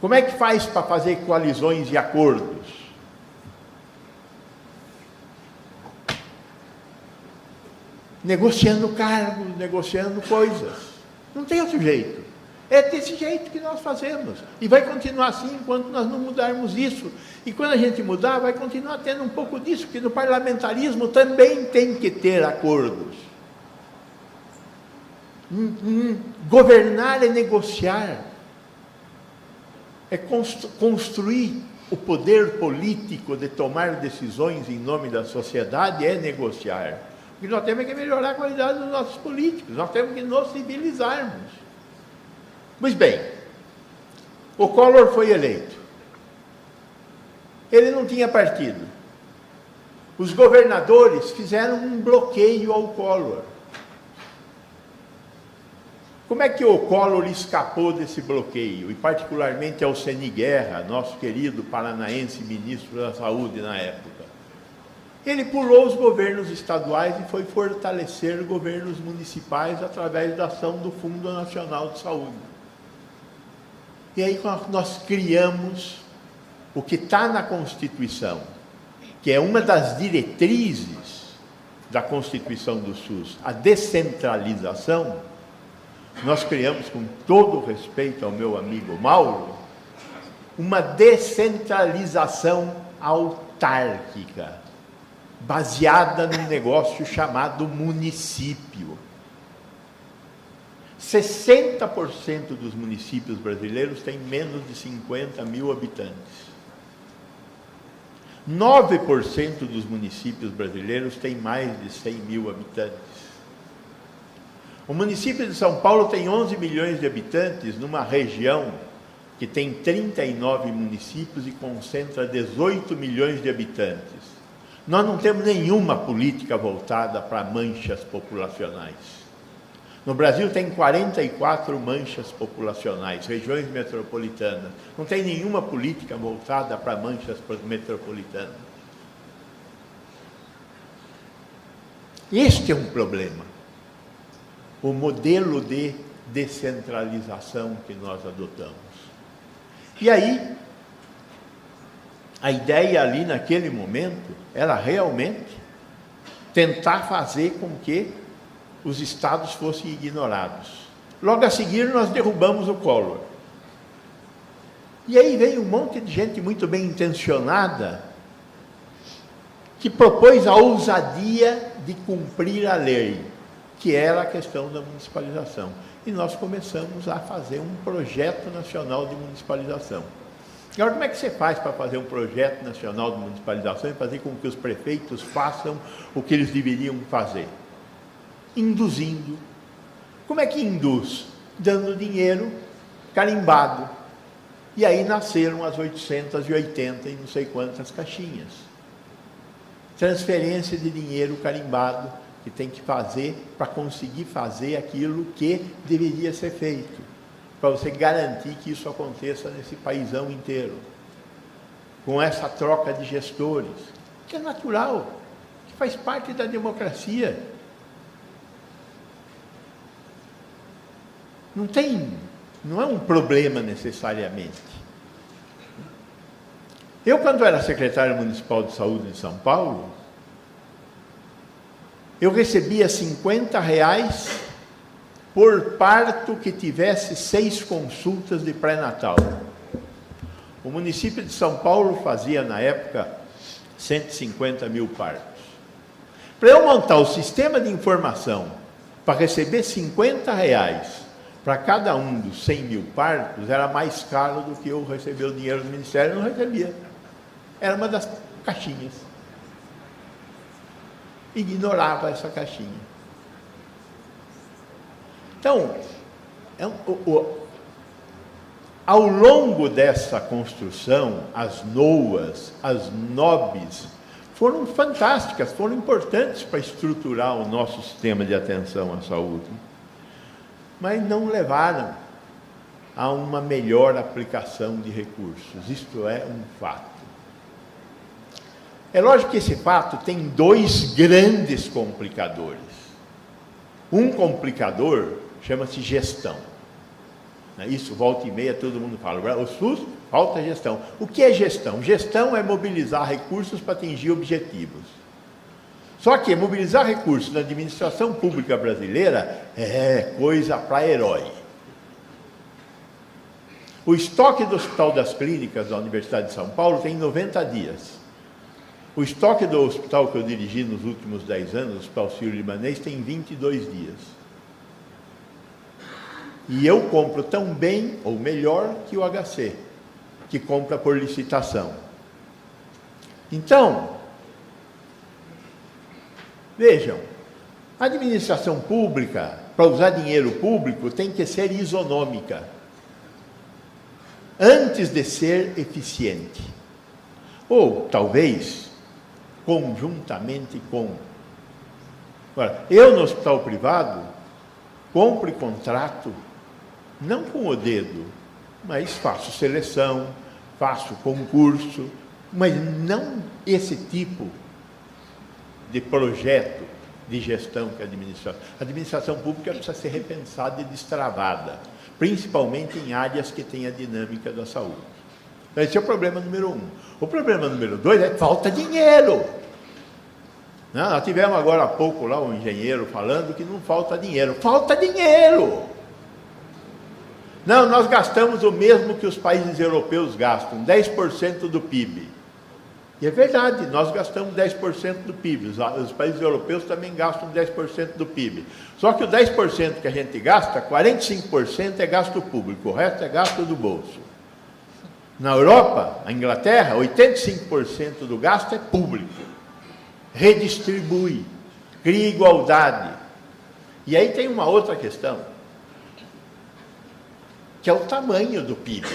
Como é que faz para fazer coalizões e acordos? Negociando cargos, negociando coisas. Não tem outro jeito. É desse jeito que nós fazemos. E vai continuar assim enquanto nós não mudarmos isso. E quando a gente mudar, vai continuar tendo um pouco disso, porque no parlamentarismo também tem que ter acordos. Governar é negociar. É construir o poder político de tomar decisões em nome da sociedade, é negociar. O que nós temos é que melhorar a qualidade dos nossos políticos, nós temos que nos civilizarmos. Pois bem, o Collor foi eleito. Ele não tinha partido. Os governadores fizeram um bloqueio ao Collor. Como é que o Collor escapou desse bloqueio? E particularmente ao Ceni Guerra, nosso querido paranaense ministro da Saúde na época. Ele pulou os governos estaduais e foi fortalecer governos municipais através da ação do Fundo Nacional de Saúde. E aí nós criamos o que está na Constituição, que é uma das diretrizes da Constituição do SUS, a descentralização. Nós criamos, com todo o respeito ao meu amigo Mauro, uma descentralização autárquica, baseada num negócio chamado município. 60% dos municípios brasileiros têm menos de 50 mil habitantes. 9% dos municípios brasileiros têm mais de 100 mil habitantes. O município de São Paulo tem 11 milhões de habitantes, numa região que tem 39 municípios e concentra 18 milhões de habitantes. Nós não temos nenhuma política voltada para manchas populacionais. No Brasil tem 44 manchas populacionais, regiões metropolitanas. Não tem nenhuma política voltada para manchas metropolitanas. Este é um problema. O modelo de descentralização que nós adotamos. E aí, a ideia ali naquele momento era realmente tentar fazer com que os estados fossem ignorados. Logo a seguir nós derrubamos o Collor. E aí veio um monte de gente muito bem intencionada que propôs a ousadia de cumprir a lei, que era a questão da municipalização. E nós começamos a fazer um projeto nacional de municipalização. Agora, como é que você faz para fazer um projeto nacional de municipalização e fazer com que os prefeitos façam o que eles deveriam fazer? Induzindo. Como é que induz? Dando dinheiro carimbado. E aí nasceram as 880 e não sei quantas caixinhas. Transferência de dinheiro carimbado que tem que fazer para conseguir fazer aquilo que deveria ser feito, para você garantir que isso aconteça nesse paizão inteiro, com essa troca de gestores, que é natural, que faz parte da democracia. Não é um problema necessariamente. Eu, quando era secretário municipal de saúde de São Paulo, eu recebia R$50 por parto que tivesse 6 consultas de pré-natal. O município de São Paulo fazia, na época, 150 mil partos. Para eu montar o sistema de informação para receber R$50 para cada um dos 100 mil partos, era mais caro do que eu receber o dinheiro do Ministério. Eu não recebia. Era uma das caixinhas. Ignorava essa caixinha. Então, ao longo dessa construção, as NOAs, as NOBs, foram fantásticas, foram importantes para estruturar o nosso sistema de atenção à saúde, mas não levaram a uma melhor aplicação de recursos. Isto é um fato. É lógico que esse fato tem dois grandes complicadores. Um complicador chama-se gestão. Isso, volta e meia, todo mundo fala. O SUS, falta gestão. O que é gestão? Gestão é mobilizar recursos para atingir objetivos. Só que mobilizar recursos na administração pública brasileira é coisa para herói. O estoque do Hospital das Clínicas da Universidade de São Paulo tem 90 dias. O estoque do hospital que eu dirigi nos últimos 10 anos, o Hospital Sírio-Libanês, tem 22 dias. E eu compro tão bem, ou melhor, que o HC, que compra por licitação. Então, vejam, a administração pública, para usar dinheiro público, tem que ser isonômica, antes de ser eficiente. Ou, talvez, conjuntamente com. Agora, eu no hospital privado, compro e contrato, não com o dedo, mas faço seleção, faço concurso, mas não esse tipo de projeto de gestão que a administração pública precisa ser repensada e destravada, principalmente em áreas que têm a dinâmica da saúde. Então, esse é o problema número 1. O problema número 2 é falta de dinheiro. Não, nós tivemos agora há pouco lá um engenheiro falando que não falta dinheiro. Falta dinheiro! Não, nós gastamos o mesmo que os países europeus gastam, 10% do PIB. E é verdade, nós gastamos 10% do PIB, os países europeus também gastam 10% do PIB. Só que o 10% que a gente gasta, 45% é gasto público, o resto é gasto do bolso. Na Europa, a Inglaterra, 85% do gasto é público. Redistribui, cria igualdade. E aí tem uma outra questão, que é o tamanho do PIB.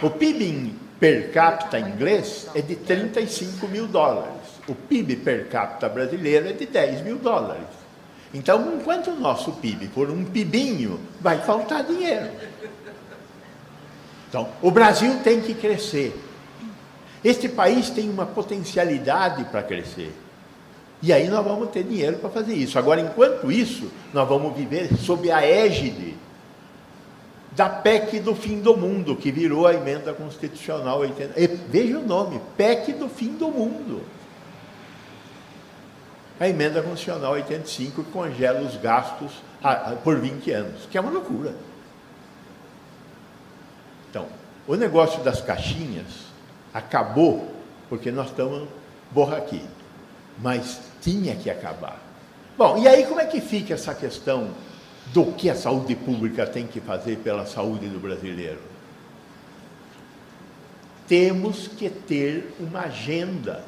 O PIB per capita inglês é de 35 mil dólares. O PIB per capita brasileiro é de 10 mil dólares. Então, enquanto o nosso PIB for um pibinho, vai faltar dinheiro. Então, o Brasil tem que crescer. Este país tem uma potencialidade para crescer. E aí nós vamos ter dinheiro para fazer isso. Agora, enquanto isso, nós vamos viver sob a égide da PEC do fim do mundo, que virou a emenda constitucional 80. Veja o nome, PEC do fim do mundo. A emenda constitucional 85 que congela os gastos por 20 anos, que é uma loucura. Então, o negócio das caixinhas acabou porque nós estamos aqui, mas tinha que acabar. Bom, e aí como é que fica essa questão do que a saúde pública tem que fazer pela saúde do brasileiro? Temos que ter uma agenda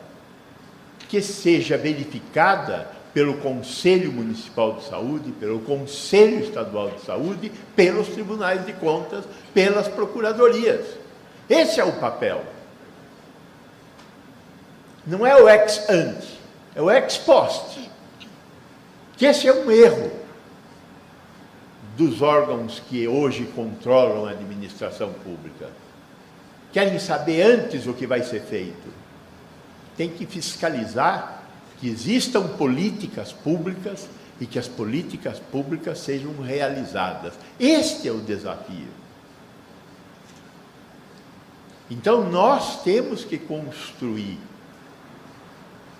que seja verificada pelo Conselho Municipal de Saúde, pelo Conselho Estadual de Saúde, pelos tribunais de contas, pelas procuradorias. Esse é o papel. Não é o ex ante, é o ex post. Que esse é um erro dos órgãos que hoje controlam a administração pública. Querem saber antes o que vai ser feito. Tem que fiscalizar que existam políticas públicas e que as políticas públicas sejam realizadas. Este é o desafio. Então, nós temos que construir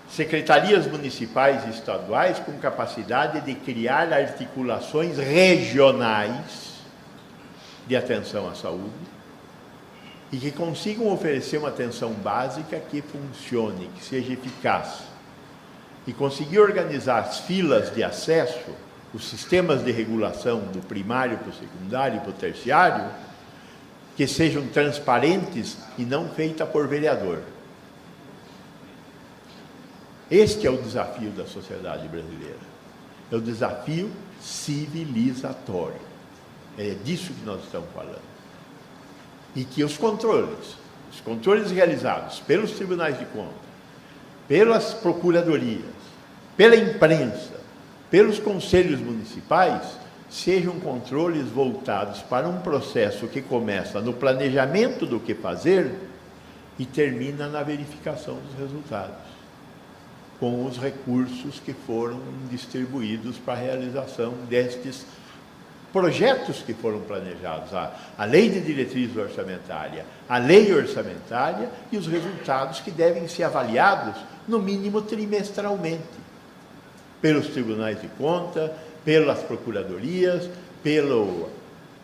secretarias municipais e estaduais com capacidade de criar articulações regionais de atenção à saúde e que consigam oferecer uma atenção básica que funcione, que seja eficaz. E conseguir organizar as filas de acesso, os sistemas de regulação do primário para o secundário e para o terciário, que sejam transparentes e não feitas por vereador. Este é o desafio da sociedade brasileira. É o desafio civilizatório. É disso que nós estamos falando. E que os controles realizados pelos tribunais de contas, pelas procuradorias, pela imprensa, pelos conselhos municipais, sejam controles voltados para um processo que começa no planejamento do que fazer e termina na verificação dos resultados, com os recursos que foram distribuídos para a realização destes projetos que foram planejados, a lei de diretriz orçamentária, a lei orçamentária e os resultados que devem ser avaliados, no mínimo trimestralmente, pelos tribunais de conta, pelas procuradorias, pelo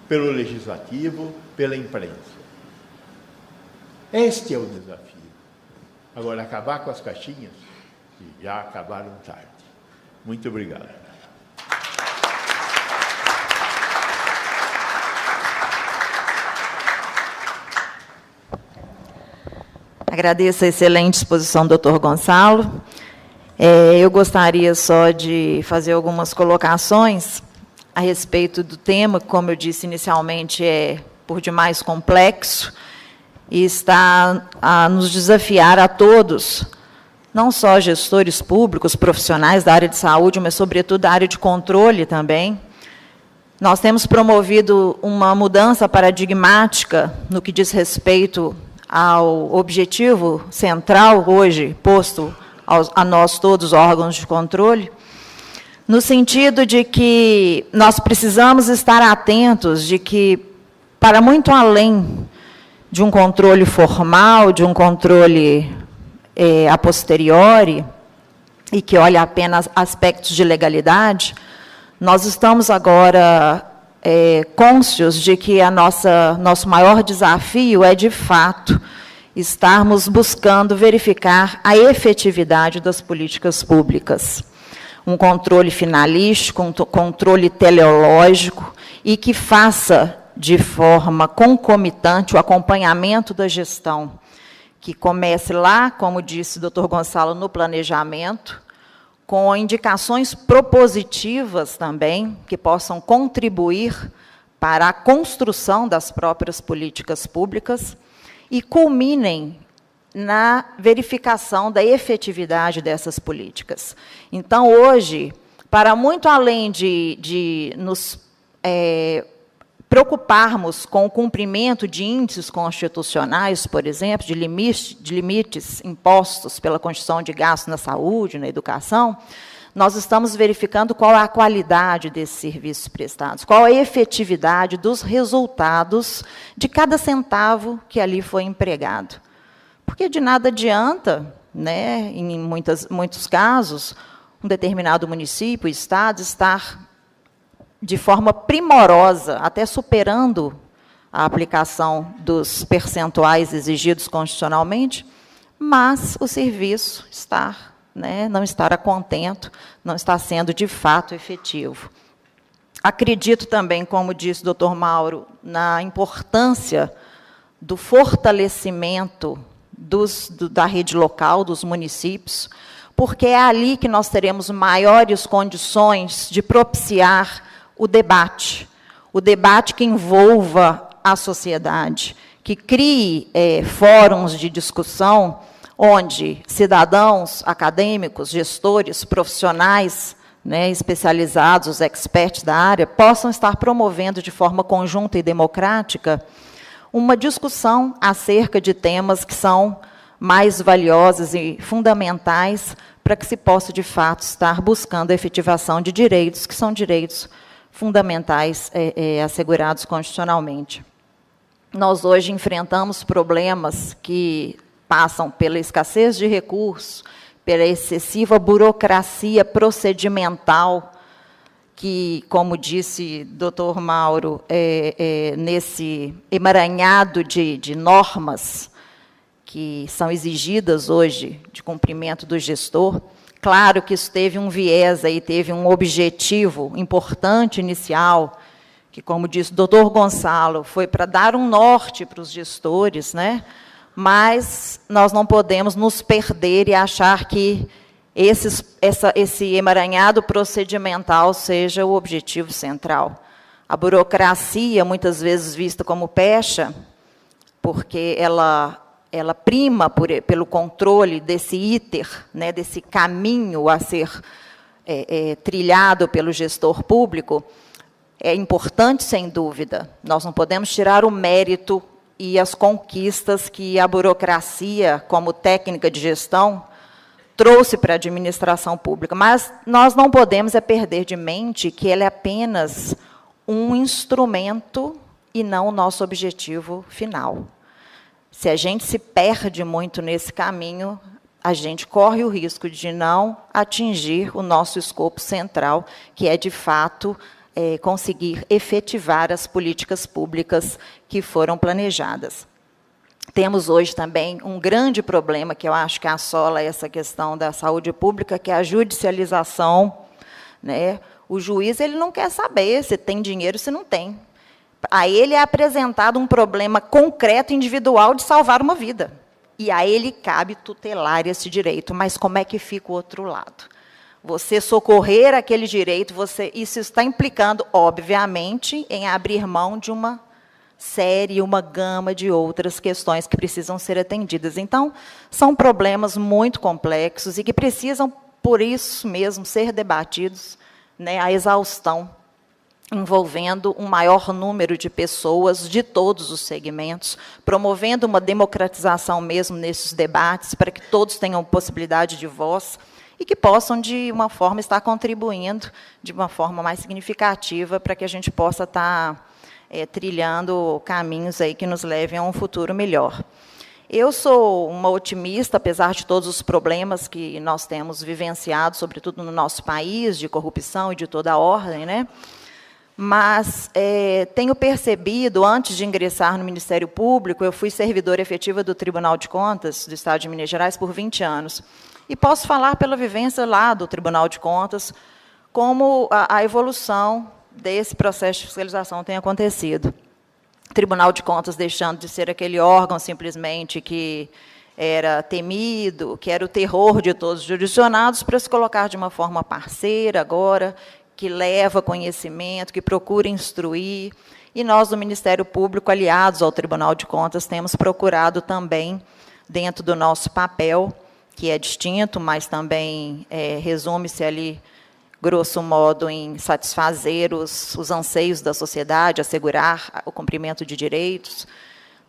legislativo, pela imprensa. Este é o desafio. Agora, acabar com as caixinhas, que já acabaram tarde. Muito obrigado. Agradeço a excelente exposição do Dr. Gonçalo. Eu gostaria só de fazer algumas colocações a respeito do tema, que, como eu disse inicialmente, é por demais complexo e está a nos desafiar a todos, não só gestores públicos, profissionais da área de saúde, mas, sobretudo, da área de controle também. Nós temos promovido uma mudança paradigmática no que diz respeito ao objetivo central, hoje, posto a nós todos, órgãos de controle, no sentido de que nós precisamos estar atentos de que, para muito além de um controle formal, de um controle a posteriori, e que olha apenas aspectos de legalidade, nós estamos agora cônscios de que nosso maior desafio é, de fato, estarmos buscando verificar a efetividade das políticas públicas. Um controle finalístico, um controle teleológico, e que faça, de forma concomitante, o acompanhamento da gestão, que comece lá, como disse o Dr. Gonçalo, no planejamento, com indicações propositivas também, que possam contribuir para a construção das próprias políticas públicas e culminem na verificação da efetividade dessas políticas. Então, hoje, para muito além de nos preocuparmos com o cumprimento de índices constitucionais, por exemplo, de limites impostos pela Constituição de gasto na saúde, na educação, nós estamos verificando qual é a qualidade desses serviços prestados, qual a efetividade dos resultados de cada centavo que ali foi empregado. Porque de nada adianta, né, em muitos casos, um determinado município, estado, estar de forma primorosa, até superando a aplicação dos percentuais exigidos constitucionalmente, mas o serviço não estar a contento, não está sendo, de fato, efetivo. Acredito também, como disse o Dr. Mauro, na importância do fortalecimento da rede local, dos municípios, porque é ali que nós teremos maiores condições de propiciar o debate que envolva a sociedade, que crie fóruns de discussão onde cidadãos, acadêmicos, gestores, profissionais, né, especializados, os experts da área, possam estar promovendo de forma conjunta e democrática uma discussão acerca de temas que são mais valiosos e fundamentais para que se possa, de fato, estar buscando a efetivação de direitos que são direitos fundamentais assegurados constitucionalmente. Nós hoje enfrentamos problemas que passam pela escassez de recursos, pela excessiva burocracia procedimental, que, como disse Dr. Mauro, nesse emaranhado de normas que são exigidas hoje de cumprimento do gestor. Claro que isso teve um viés, teve um objetivo importante inicial, que, como disse o Dr. Gonçalo, foi para dar um norte para os gestores, né? Mas nós não podemos nos perder e achar que esse emaranhado procedimental seja o objetivo central. A burocracia, muitas vezes vista como pecha, porque ela prima pelo controle desse íter, né, desse caminho a ser trilhado pelo gestor público, é importante, sem dúvida. Nós não podemos tirar o mérito e as conquistas que a burocracia, como técnica de gestão, trouxe para a administração pública. Mas nós não podemos perder de mente que ela é apenas um instrumento e não o nosso objetivo final. Se a gente se perde muito nesse caminho, a gente corre o risco de não atingir o nosso escopo central, que é, de fato, conseguir efetivar as políticas públicas que foram planejadas. Temos hoje também um grande problema, que eu acho que assola essa questão da saúde pública, que é a judicialização, né? O juiz ele não quer saber se tem dinheiro, se não tem. A ele é apresentado um problema concreto, individual, de salvar uma vida. E a ele cabe tutelar esse direito. Mas como é que fica o outro lado? Você socorrer aquele direito, isso está implicando, obviamente, em abrir mão de uma série, uma gama de outras questões que precisam ser atendidas. Então, são problemas muito complexos e que precisam, por isso mesmo, ser debatidos, né, a exaustão, envolvendo um maior número de pessoas de todos os segmentos, promovendo uma democratização mesmo nesses debates, para que todos tenham possibilidade de voz e que possam, de uma forma, estar contribuindo de uma forma mais significativa para que a gente possa estar trilhando caminhos aí que nos levem a um futuro melhor. Eu sou uma otimista, apesar de todos os problemas que nós temos vivenciado, sobretudo no nosso país, de corrupção e de toda a ordem, né? Mas tenho percebido, antes de ingressar no Ministério Público, eu fui servidora efetiva do Tribunal de Contas do Estado de Minas Gerais por 20 anos. E posso falar pela vivência lá do Tribunal de Contas, como a evolução desse processo de fiscalização tem acontecido. Tribunal de Contas deixando de ser aquele órgão simplesmente que era temido, que era o terror de todos os jurisdicionados, para se colocar de uma forma parceira agora, que leva conhecimento, que procura instruir. E nós, do Ministério Público, aliados ao Tribunal de Contas, temos procurado também, dentro do nosso papel, que é distinto, mas também resume-se ali, grosso modo, em satisfazer os anseios da sociedade, assegurar o cumprimento de direitos.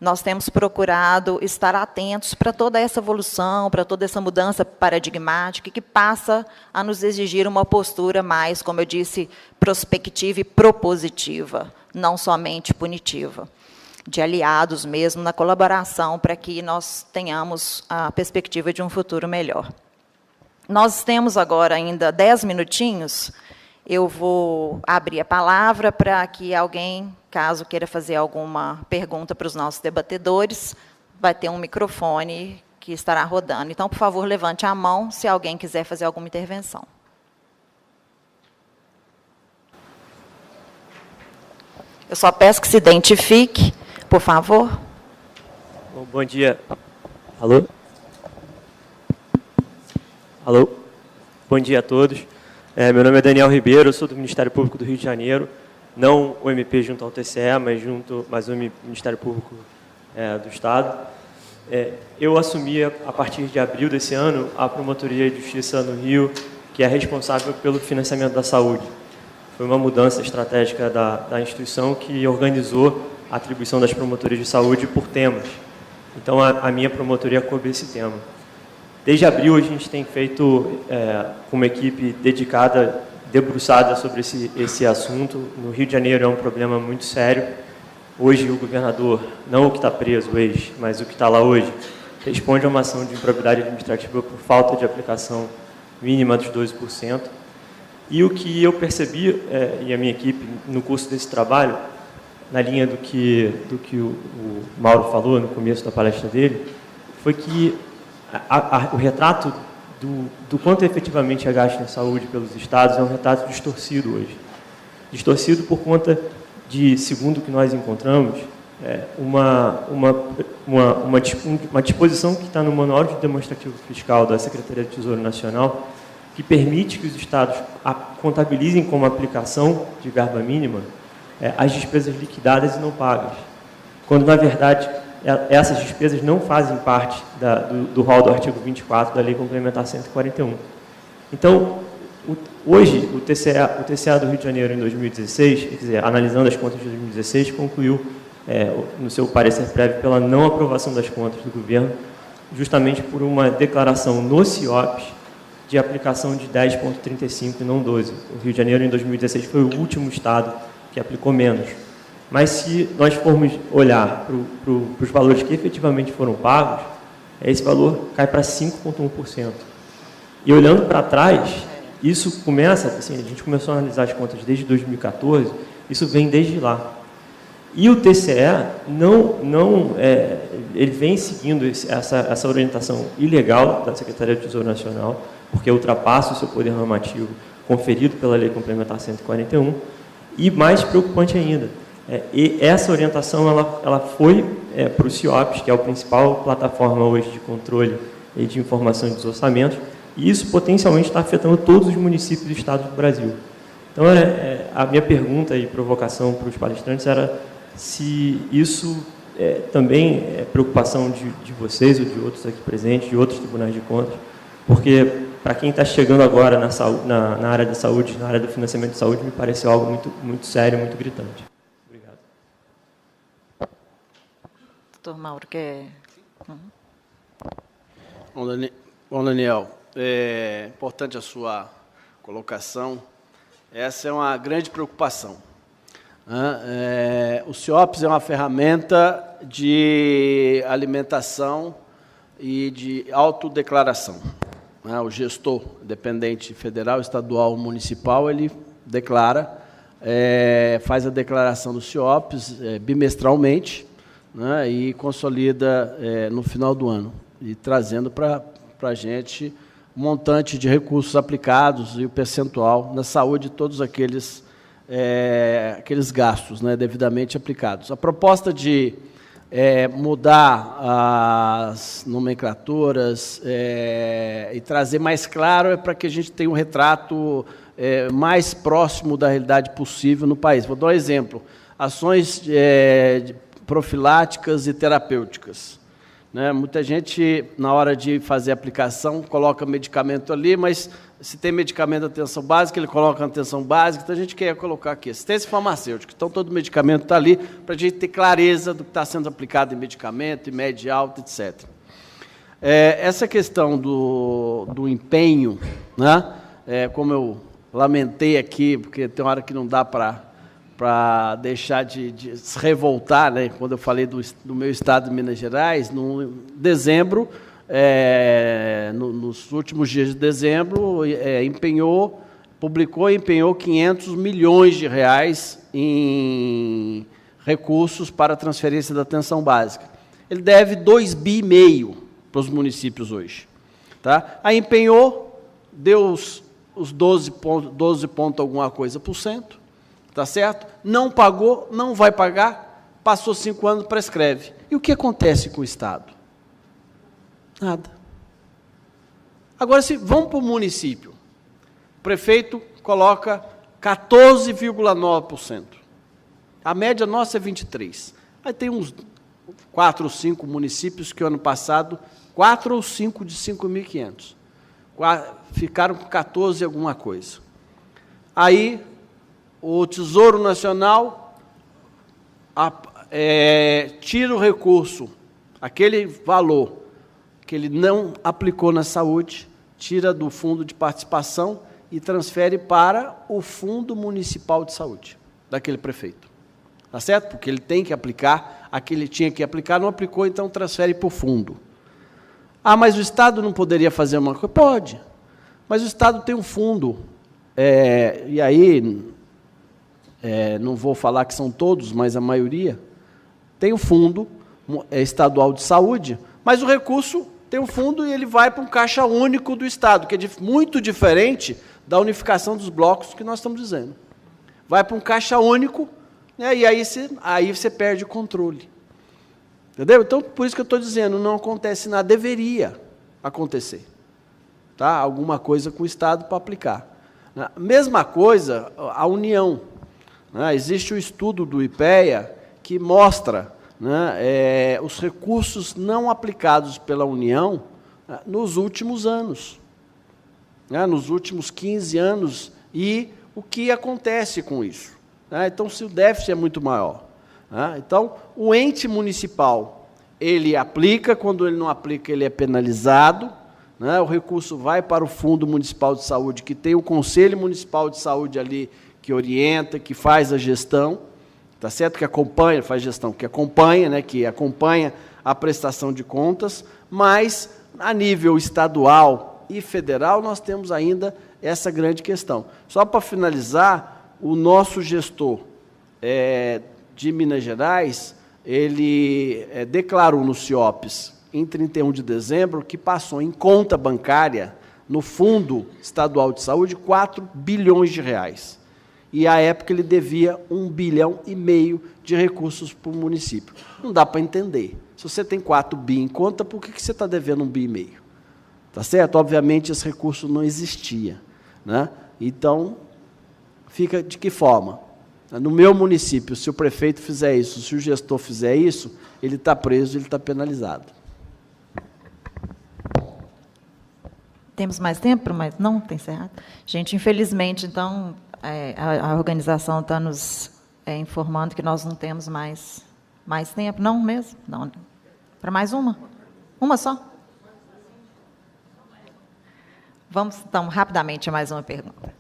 Nós temos procurado estar atentos para toda essa evolução, para toda essa mudança paradigmática, que passa a nos exigir uma postura mais, como eu disse, prospectiva e propositiva, não somente punitiva, de aliados mesmo na colaboração, para que nós tenhamos a perspectiva de um futuro melhor. Nós temos agora ainda 10 minutinhos. Eu vou abrir a palavra para que alguém, caso queira fazer alguma pergunta para os nossos debatedores, vai ter um microfone que estará rodando. Então, por favor, levante a mão se alguém quiser fazer alguma intervenção. Eu só peço que se identifique, por favor. Bom dia. Alô? Alô? Bom dia a todos. Meu nome é Daniel Ribeiro, eu sou do Ministério Público do Rio de Janeiro, não o MP junto ao TCE, mas o Ministério Público do Estado. Eu assumi, a partir de abril desse ano, a Promotoria de Justiça no Rio, que é responsável pelo financiamento da saúde. Foi uma mudança estratégica da instituição que organizou a atribuição das promotorias de saúde por temas. Então, a minha promotoria coube esse tema. Desde abril, a gente tem feito uma equipe dedicada, debruçada sobre esse assunto. No Rio de Janeiro é um problema muito sério. Hoje, o governador, não o que está preso, mas o que está lá hoje, responde a uma ação de improbidade administrativa por falta de aplicação mínima dos 12%. E o que eu percebi, e a minha equipe, no curso desse trabalho, na linha do que o Mauro falou no começo da palestra dele, foi que o retrato do quanto efetivamente é gasto em saúde pelos estados é um retrato distorcido hoje. Distorcido por conta de, segundo o que nós encontramos, uma disposição que está no Manual de Demonstrativo Fiscal da Secretaria do Tesouro Nacional, que permite que os estados contabilizem como aplicação de verba mínima as despesas liquidadas e não pagas, quando, na verdade, essas despesas não fazem parte do rol do artigo 24 da Lei Complementar 141. Então, hoje, o TCA do Rio de Janeiro, em 2016, quer dizer, analisando as contas de 2016, concluiu, no seu parecer prévio, pela não aprovação das contas do governo, justamente por uma declaração no CIOPS de aplicação de 10,35 e não 12. O Rio de Janeiro, em 2016, foi o último estado que aplicou menos. Mas, se nós formos olhar para os valores que efetivamente foram pagos, esse valor cai para 5,1%. E, olhando para trás, isso começa, assim, a gente começou a analisar as contas desde 2014, isso vem desde lá. E o TCE ele vem seguindo essa orientação ilegal da Secretaria do Tesouro Nacional, porque ultrapassa o seu poder normativo conferido pela Lei Complementar 141, e mais preocupante ainda, e essa orientação ela foi para o CIOPS, que é a principal plataforma hoje de controle e de informação dos orçamentos, e isso potencialmente está afetando todos os municípios do estado do Brasil. Então, a minha pergunta e provocação para os palestrantes era se isso também é preocupação de vocês ou de outros aqui presentes, de outros tribunais de contas, porque, para quem está chegando agora na área da saúde, na área do financiamento de saúde, me pareceu algo muito, muito sério, muito gritante. Obrigado. Doutor Mauro, quer... Bom, Daniel, é importante a sua colocação. Essa é uma grande preocupação. O CIOPS é uma ferramenta de alimentação e de autodeclaração. O gestor, independente federal, estadual, municipal, ele declara, faz a declaração do CIOPS bimestralmente, e consolida no final do ano, e trazendo para a gente o montante de recursos aplicados e o percentual na saúde de todos aqueles gastos, devidamente aplicados. A proposta de mudar as nomenclaturas e trazer mais claro é para que a gente tenha um retrato mais próximo da realidade possível no país. Vou dar um exemplo. Ações profiláticas e terapêuticas. Muita gente, na hora de fazer a aplicação, coloca medicamento ali, mas se tem medicamento de atenção básica, ele coloca na atenção básica, então a gente quer colocar aqui assistência farmacêutica. Então, todo medicamento está ali para a gente ter clareza do que está sendo aplicado em medicamento, em média alta, etc. Essa questão do empenho, como eu lamentei aqui, porque tem uma hora que não dá para deixar de se revoltar, quando eu falei do meu estado de Minas Gerais, no dezembro, nos últimos dias de dezembro, publicou e empenhou 500 milhões de reais em recursos para a transferência da atenção básica. Ele deve 2,5 bi para os municípios hoje. Tá? Aí empenhou, deu os 12 ponto alguma coisa por cento, tá certo? Não pagou, não vai pagar, passou 5 anos, prescreve. E o que acontece com o Estado? Nada. Agora, se vamos para o município, o prefeito coloca 14,9%. A média nossa é 23%. Aí tem uns 4 ou 5 municípios que, ano passado, 4 ou 5 de 5.500. Ficaram com 14 alguma coisa. Aí, o Tesouro Nacional tira o recurso, aquele valor que ele não aplicou na saúde, tira do fundo de participação e transfere para o Fundo Municipal de Saúde, daquele prefeito. Tá certo? Porque ele tem que aplicar, aquele tinha que aplicar, não aplicou, então transfere para o fundo. Ah, mas o Estado não poderia fazer uma coisa? Pode. Mas o Estado tem um fundo, e aí, não vou falar que são todos, mas a maioria, tem o fundo estadual de saúde, mas o recurso tem um fundo e ele vai para um caixa único do Estado, que é muito diferente da unificação dos blocos que nós estamos dizendo. Vai para um caixa único, e aí você perde o controle. Entendeu? Então, por isso que eu estou dizendo, não acontece nada, deveria acontecer. tá? Alguma coisa com o Estado para aplicar. Mesma coisa a União. Né? Existe um estudo do IPEA que mostra, né, os recursos não aplicados pela União, né, nos últimos anos, né, nos últimos 15 anos, e o que acontece com isso. Né? Então, se o déficit é muito maior. Né? Então, o ente municipal, ele aplica, quando ele não aplica, ele é penalizado, né? O recurso vai para o Fundo Municipal de Saúde, que tem o Conselho Municipal de Saúde ali, que orienta, que faz a gestão, tá certo? Que acompanha, faz gestão, que acompanha, né? Que acompanha a prestação de contas, mas, a nível estadual e federal, nós temos ainda essa grande questão. Só para finalizar, o nosso gestor de Minas Gerais, ele declarou no CIOPS, em 31 de dezembro, que passou em conta bancária, no Fundo Estadual de Saúde, 4 bilhões de reais. E, à época, ele devia 1,5 bilhão de recursos para o município. Não dá para entender. Se você tem 4 bi em conta, por que você está devendo 1,5 bilhão? Tá certo? Obviamente, esse recurso não existia. Né? Então, fica de que forma? No meu município, se o prefeito fizer isso, se o gestor fizer isso, ele está preso, ele está penalizado. Temos mais tempo? Mas não, está encerrado. Gente, infelizmente, então, a organização está nos informando que nós não temos mais tempo. Não mesmo? Não. Para mais uma? Uma só? Vamos, então, rapidamente a mais uma pergunta.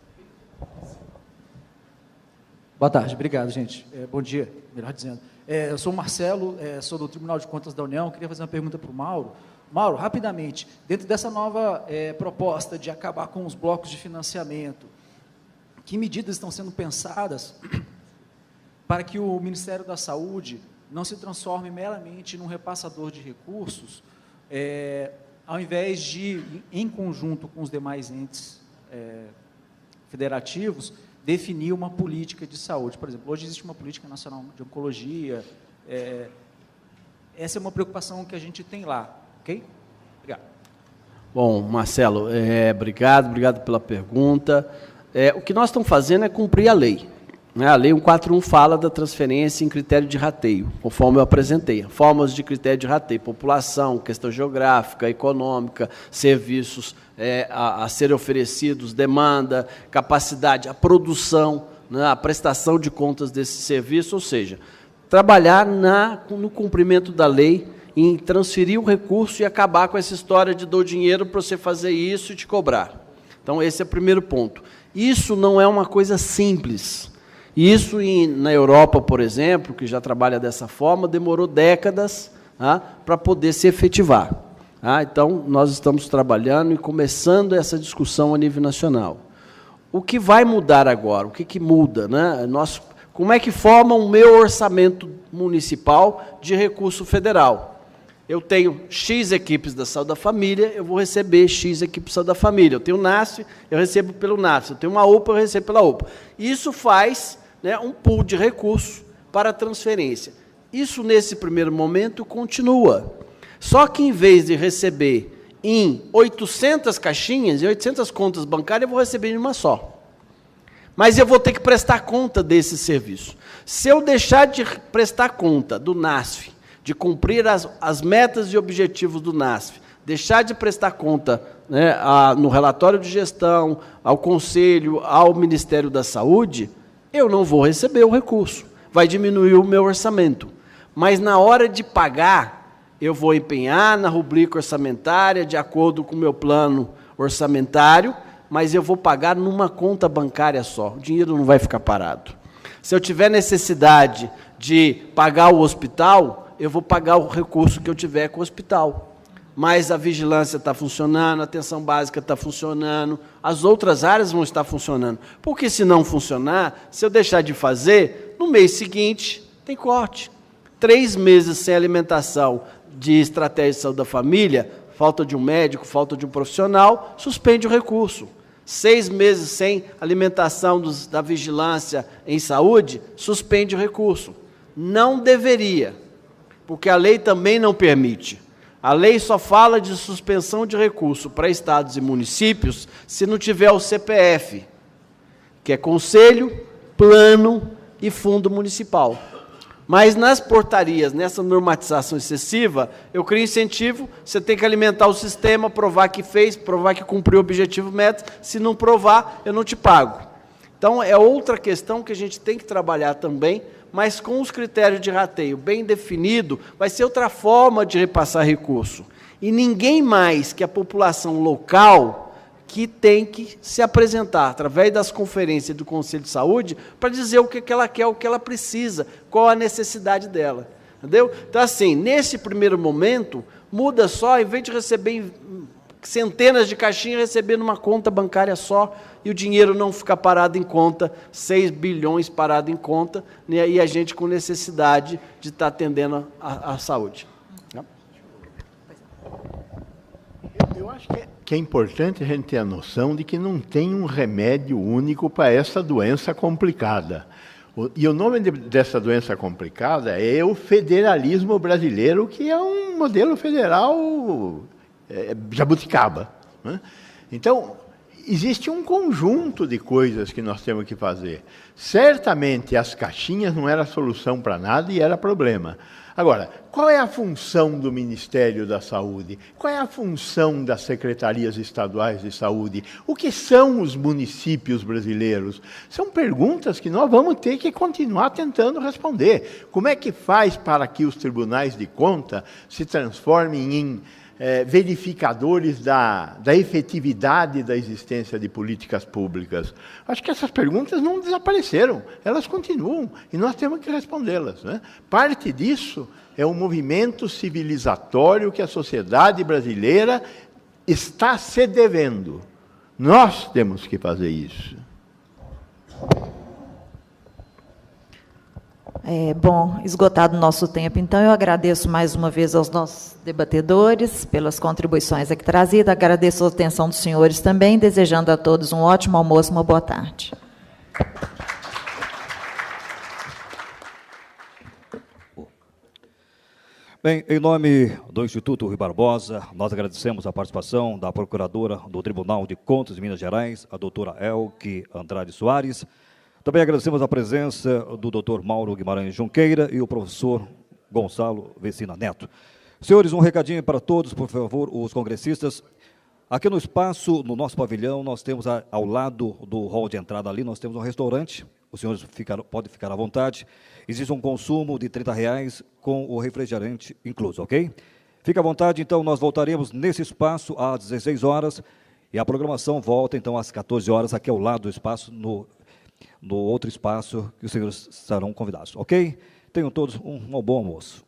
Boa tarde, obrigado, gente. Bom dia, melhor dizendo. Eu sou o Marcelo, sou do Tribunal de Contas da União, queria fazer uma pergunta para o Mauro. Mauro, rapidamente, dentro dessa nova proposta de acabar com os blocos de financiamento, que medidas estão sendo pensadas para que o Ministério da Saúde não se transforme meramente num repassador de recursos, ao invés de, em conjunto com os demais entes federativos, definir uma política de saúde? Por exemplo, hoje existe uma política nacional de oncologia, essa é uma preocupação que a gente tem lá, ok? Obrigado. Bom, Marcelo, obrigado pela pergunta. O que nós estamos fazendo é cumprir a lei. Né? A Lei 141 fala da transferência em critério de rateio, conforme eu apresentei. Formas de critério de rateio: população, questão geográfica, econômica, serviços a serem oferecidos, demanda, capacidade, a produção, né? A prestação de contas desse serviço, ou seja, trabalhar no cumprimento da lei, em transferir o recurso e acabar com essa história de dou dinheiro para você fazer isso e te cobrar. Então, esse é o primeiro ponto. Isso não é uma coisa simples. Isso, na Europa, por exemplo, que já trabalha dessa forma, demorou décadas para poder se efetivar. Então, nós estamos trabalhando e começando essa discussão a nível nacional. O que vai mudar agora? O que muda? Né? Como é que forma o meu orçamento municipal de recurso federal? Eu tenho X equipes da saúde da família, eu vou receber X equipes da saúde da família. Eu tenho o NASF, eu recebo pelo NASF. Eu tenho uma UPA, eu recebo pela UPA. Isso faz, né, um pool de recursos para transferência. Isso, nesse primeiro momento, continua. Só que, em vez de receber em 800 caixinhas, em 800 contas bancárias, eu vou receber em uma só. Mas eu vou ter que prestar conta desse serviço. Se eu deixar de prestar conta do NASF, de cumprir as metas e objetivos do NASF, deixar de prestar conta, né, no relatório de gestão, ao Conselho, ao Ministério da Saúde, eu não vou receber o recurso. Vai diminuir o meu orçamento. Mas, na hora de pagar, eu vou empenhar na rubrica orçamentária, de acordo com o meu plano orçamentário, mas eu vou pagar numa conta bancária só. O dinheiro não vai ficar parado. Se eu tiver necessidade de pagar o hospital, eu vou pagar o recurso que eu tiver com o hospital. Mas a vigilância está funcionando, a atenção básica está funcionando, as outras áreas vão estar funcionando. Porque, se não funcionar, se eu deixar de fazer, no mês seguinte, tem corte. 3 meses sem alimentação de estratégia de saúde da família, falta de um médico, falta de um profissional, suspende o recurso. 6 meses sem alimentação da vigilância em saúde, suspende o recurso. Não deveria, porque a lei também não permite. A lei só fala de suspensão de recurso para estados e municípios se não tiver o CPF, que é Conselho, Plano e Fundo Municipal. Mas nas portarias, nessa normatização excessiva, eu crio incentivo, você tem que alimentar o sistema, provar que fez, provar que cumpriu o objetivo meta, se não provar, eu não te pago. Então, é outra questão que a gente tem que trabalhar também, mas com os critérios de rateio bem definido, vai ser outra forma de repassar recurso. E ninguém mais que a população local que tem que se apresentar através das conferências do Conselho de Saúde para dizer o que ela quer, o que ela precisa, qual a necessidade dela. Entendeu? Então, assim, nesse primeiro momento, muda só, em vez de receber centenas de caixinhas, receber numa conta bancária só, e o dinheiro não ficar parado em conta, 6 bilhões parado em conta, né, e a gente com necessidade de estar atendendo a saúde. Eu acho que é importante a gente ter a noção de que não tem um remédio único para essa doença complicada. E o nome dessa doença complicada é o federalismo brasileiro, que é um modelo federal jabuticaba, né? Então, existe um conjunto de coisas que nós temos que fazer. Certamente, as caixinhas não era solução para nada e era problema. Agora, qual é a função do Ministério da Saúde? Qual é a função das secretarias estaduais de saúde? O que são os municípios brasileiros? São perguntas que nós vamos ter que continuar tentando responder. Como é que faz para que os tribunais de conta se transformem em verificadores da efetividade da existência de políticas públicas? Acho que essas perguntas não desapareceram, elas continuam, e nós temos que respondê-las, né? Parte disso é um movimento civilizatório que a sociedade brasileira está se devendo. Nós temos que fazer isso. Bom, esgotado o nosso tempo, então eu agradeço mais uma vez aos nossos debatedores pelas contribuições aqui trazidas, agradeço a atenção dos senhores também, desejando a todos um ótimo almoço, uma boa tarde. Bem, em nome do Instituto Rui Barbosa, nós agradecemos a participação da Procuradora do Tribunal de Contas de Minas Gerais, a doutora Elke Andrade Soares. Também agradecemos a presença do Dr. Mauro Guimarães Junqueira e o professor Gonçalo Vecina Neto. Senhores, um recadinho para todos, por favor, os congressistas. Aqui no espaço, no nosso pavilhão, nós temos ao lado do hall de entrada ali, nós temos um restaurante. Os senhores podem ficar à vontade. Existe um consumo de R$30 com o refrigerante incluso, ok? Fique à vontade, então, nós voltaremos nesse espaço às 16 horas e a programação volta, então, às 14 horas, aqui ao lado do espaço, no outro espaço que os senhores serão convidados, ok? Tenham todos um bom almoço.